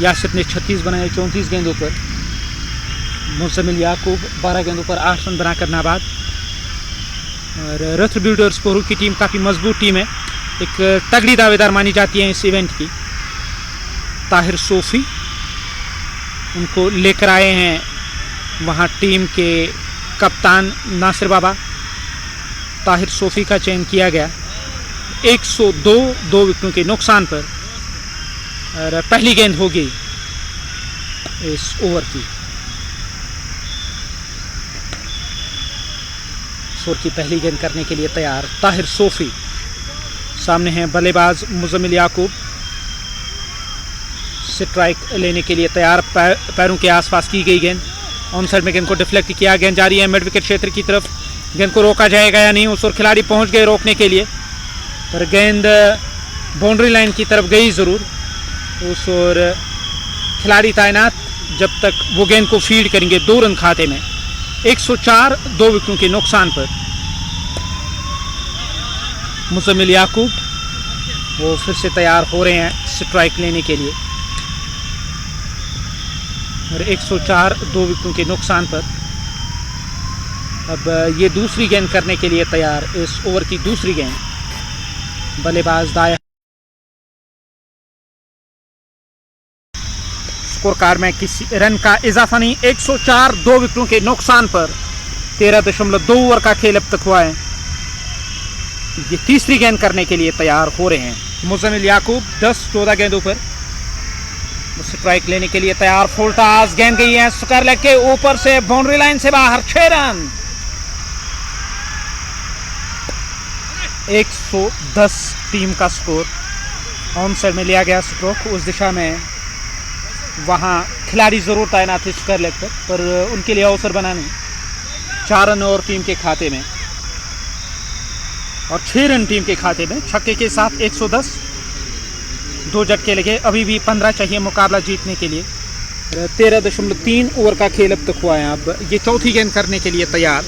यासिर ने 36 बनाए 34 गेंदों पर। मुजम्मिल याकूब 12 गेंदों पर 8 रन बनाकर नाबाद। और रथ बिल्डर्स कोहरू की टीम काफ़ी मजबूत टीम है, एक तगड़ी दावेदार मानी जाती है इस इवेंट की। ताहिर सोफी उनको लेकर आए हैं वहाँ टीम के कप्तान नासिर बाबा ताहिर सोफी का चयन किया गया। 102 दो विकेटों के नुकसान पर और पहली गेंद होगी इस ओवर की। इस ओवर की पहली गेंद करने के लिए तैयार ताहिर सोफी। सामने हैं बल्लेबाज मुजम्मिल याकूब। स्ट्राइक लेने के लिए तैयार। पैरों के आसपास की गई गेंद ऑन साइड में गेंद को डिफ्लेक्ट किया। गेंद जा रही है मिड विकेट क्षेत्र की तरफ। गेंद को रोका जाएगा या नहीं, उस ओर खिलाड़ी पहुंच गए रोकने के लिए, पर गेंद बाउंड्री लाइन की तरफ गई ज़रूर। उस ओर खिलाड़ी तैनात जब तक वो गेंद को फीड करेंगे 2 रन खाते में। 104 दो विकेटों के नुकसान पर मुजम्मिल याकूब वो फिर से तैयार हो रहे हैं स्ट्राइक लेने के लिए। और 104 दो विकेटों के नुकसान पर अब ये दूसरी गेंद करने के लिए तैयार। इस ओवर की दूसरी गेंद बल्लेबाज दाया। स्कोर कार्ड में किसी रन का इजाफा नहीं। 104 दो विकेटों के नुकसान पर 13.2 ओवर का खेल अब तक हुआ है। ये तीसरी गेंद करने के लिए तैयार हो रहे हैं मुजम्मिल याकूब। 10-14 गेंदों पर स्ट्राइक लेने के लिए तैयार। फुल टॉस गेंद गई है स्क्वायर लेग के ऊपर से बाउंड्री लाइन से बाहर। 6 रन। 110 टीम का स्कोर। ऑन साइड में लिया गया स्ट्रोक उस दिशा में, वहां खिलाड़ी जरूर तैनात थे स्क्वायर लेग पर उनके लिए अवसर बना नहीं। 4 रन और टीम के खाते में और 6 रन टीम के खाते में। छक्के के साथ 110, 2 झटके लगे। अभी भी 15 चाहिए मुकाबला जीतने के लिए। 13.3 ओवर का खेल अब तक हुआ है। अब ये चौथी गेंद करने के लिए तैयार।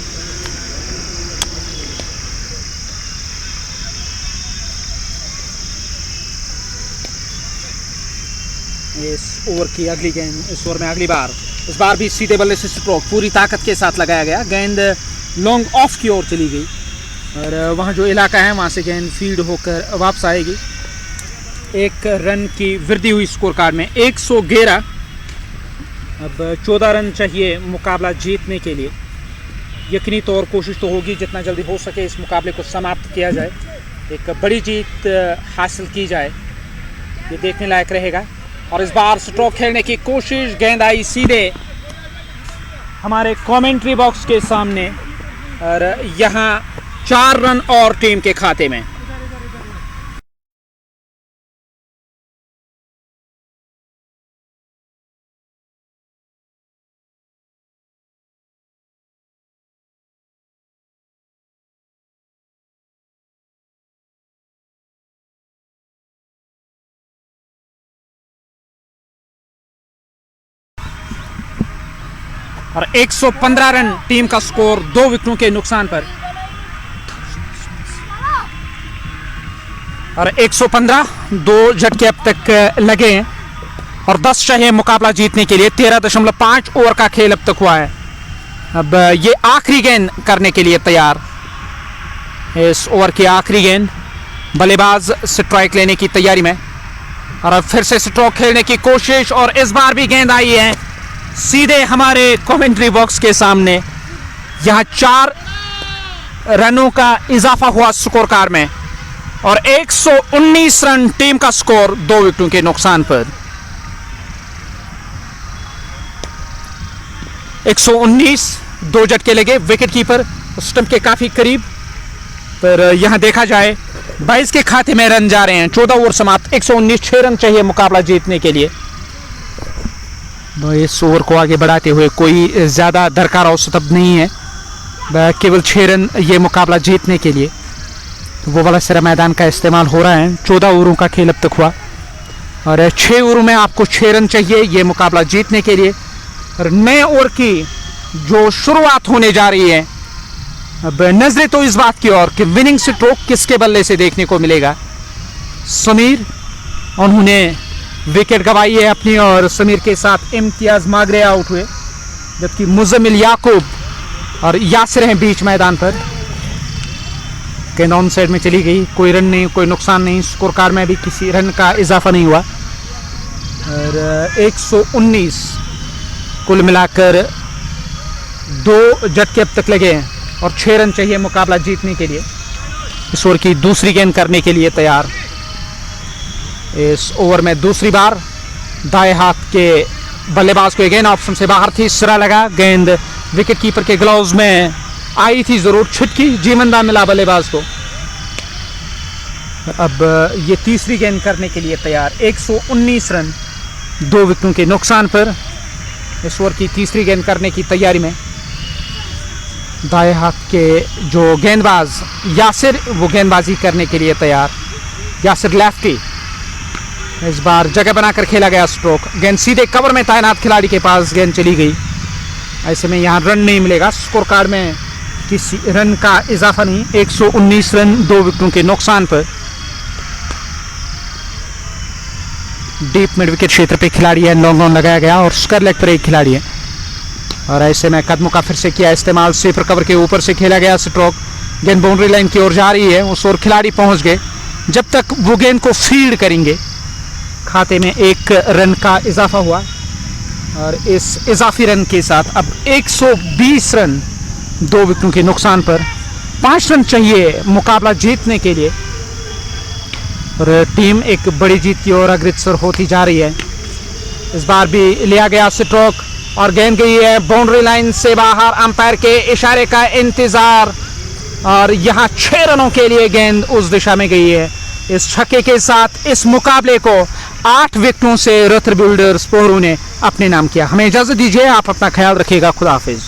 इस ओवर की अगली गेंद, इस ओवर में अगली बार, इस बार भी सीधे बल्ले से स्ट्रोक पूरी ताकत के साथ लगाया गया। गेंद लॉन्ग ऑफ की ओर चली गई और वहाँ जो इलाका है वहाँ से गेंद फील्ड होकर वापस आएगी। 1 रन की वृद्धि हुई स्कोर कार्ड में। 111। अब 14 रन चाहिए मुकाबला जीतने के लिए। यकीनी तौर कोशिश तो होगी जितना जल्दी हो सके इस मुकाबले को समाप्त किया जाए, एक बड़ी जीत हासिल की जाए, ये देखने लायक रहेगा। और इस बार स्ट्रोक खेलने की कोशिश, गेंद आई सीधे हमारे कमेंट्री बॉक्स के सामने और यहाँ 4 रन और टीम के खाते में। और 115 रन टीम का स्कोर 2 विकेटों के नुकसान पर। और 115, 2 झटके अब तक लगे हैं और 10 चाहिए मुकाबला जीतने के लिए। 13.5 ओवर का खेल अब तक हुआ है। अब ये आखिरी गेंद करने के लिए तैयार। इस ओवर की आखिरी गेंद, बल्लेबाज स्ट्राइक लेने की तैयारी में और अब फिर से स्ट्रोक खेलने की कोशिश और इस बार भी गेंद आई है सीधे हमारे कमेंट्री बॉक्स के सामने। यहां 4 रनों का इजाफा हुआ स्कोर कार्ड में और 119 रन टीम का स्कोर 2 विकेटों के नुकसान पर। 119, 2 झटके लगे। विकेट कीपर स्टंप के काफी करीब, पर यहां देखा जाए 22 के खाते में रन जा रहे हैं। 14 ओवर समाप्त। 119, 6 रन चाहिए मुकाबला जीतने के लिए। इस ओवर को आगे बढ़ाते हुए कोई ज़्यादा दरकार औसत अब नहीं है, केवल 6 रन ये मुकाबला जीतने के लिए। वो वाला सिरा मैदान का इस्तेमाल हो रहा है। 14 ओवरों का खेल अब तक हुआ और 6 ओवरों में आपको 6 रन चाहिए ये मुकाबला जीतने के लिए। और नए ओवर की जो शुरुआत होने जा रही है, अब नजरें तो इस बात की ओर कि विनिंग स्ट्रोक किसके बल्ले से देखने को मिलेगा। समीर, उन्होंने विकेट गंवाई है अपनी और समीर के साथ इम्तियाज मागरे आउट हुए, जबकि मुजम्मिल याकूब और यासिर हैं बीच मैदान पर। गेंद ऑन साइड में चली गई, कोई रन नहीं, कोई नुकसान नहीं। स्कोर कार्ड में भी किसी रन का इजाफा नहीं हुआ और 119 कुल मिलाकर 2 झटके अब तक लगे हैं और 6 रन चाहिए मुकाबला जीतने के लिए। इस ओवर की दूसरी गेंद करने के लिए तैयार। इस ओवर में दूसरी बार दाएं हाथ के बल्लेबाज को गेंद ऑप्शन से बाहर थी, सिरा लगा, गेंद विकेट कीपर के ग्लव्स में आई थी, जरूर छुटकी, जीवनदान मिला बल्लेबाज को। अब ये तीसरी गेंद करने के लिए तैयार। 119 रन 2 विकेटों के नुकसान पर इस ओवर की तीसरी गेंद करने की तैयारी में दाएं हाथ के जो गेंदबाज यासिर, वो गेंदबाजी करने के लिए तैयार। यासिर लेफ्टी, इस बार जगह बनाकर खेला गया स्ट्रोक, गेंद सीधे कवर में तैनात खिलाड़ी के पास गेंद चली गई। ऐसे में यहाँ रन नहीं मिलेगा, स्कोर कार्ड में किसी रन का इजाफा नहीं। 119 रन 2 विकेटों के नुकसान पर डीप मिड विकेट क्षेत्र पे खिलाड़ी है, लॉन्ग ऑन लगाया गया और स्क्वायर लेग पर एक खिलाड़ी है। और ऐसे में कदमों का फिर से किया इस्तेमाल, स्वीपर कवर के ऊपर से खेला गया स्ट्रोक, गेंद बाउंड्री लाइन की ओर जा रही है, उस ओर खिलाड़ी पहुंच गए। जब तक वो गेंद को फील्ड करेंगे खाते में 1 रन का इजाफा हुआ और इस इजाफी रन के साथ अब 120 रन 2 विकेटों के नुकसान पर 5 रन चाहिए मुकाबला जीतने के लिए और टीम एक बड़ी जीत की ओर अग्रसर होती जा रही है। इस बार भी लिया गया स्ट्रोक और गेंद गई है बाउंड्री लाइन से बाहर, अंपायर के इशारे का इंतजार और यहाँ 6 रनों के लिए गेंद उस दिशा में गई है। इस छक्के के साथ इस मुकाबले को 8 विकेटों से रतर बिल्डर्स पोहरू ने अपने नाम किया। हमें इजाजत दीजिए, आप अपना ख्याल रखिएगा, खुदा हाफिज।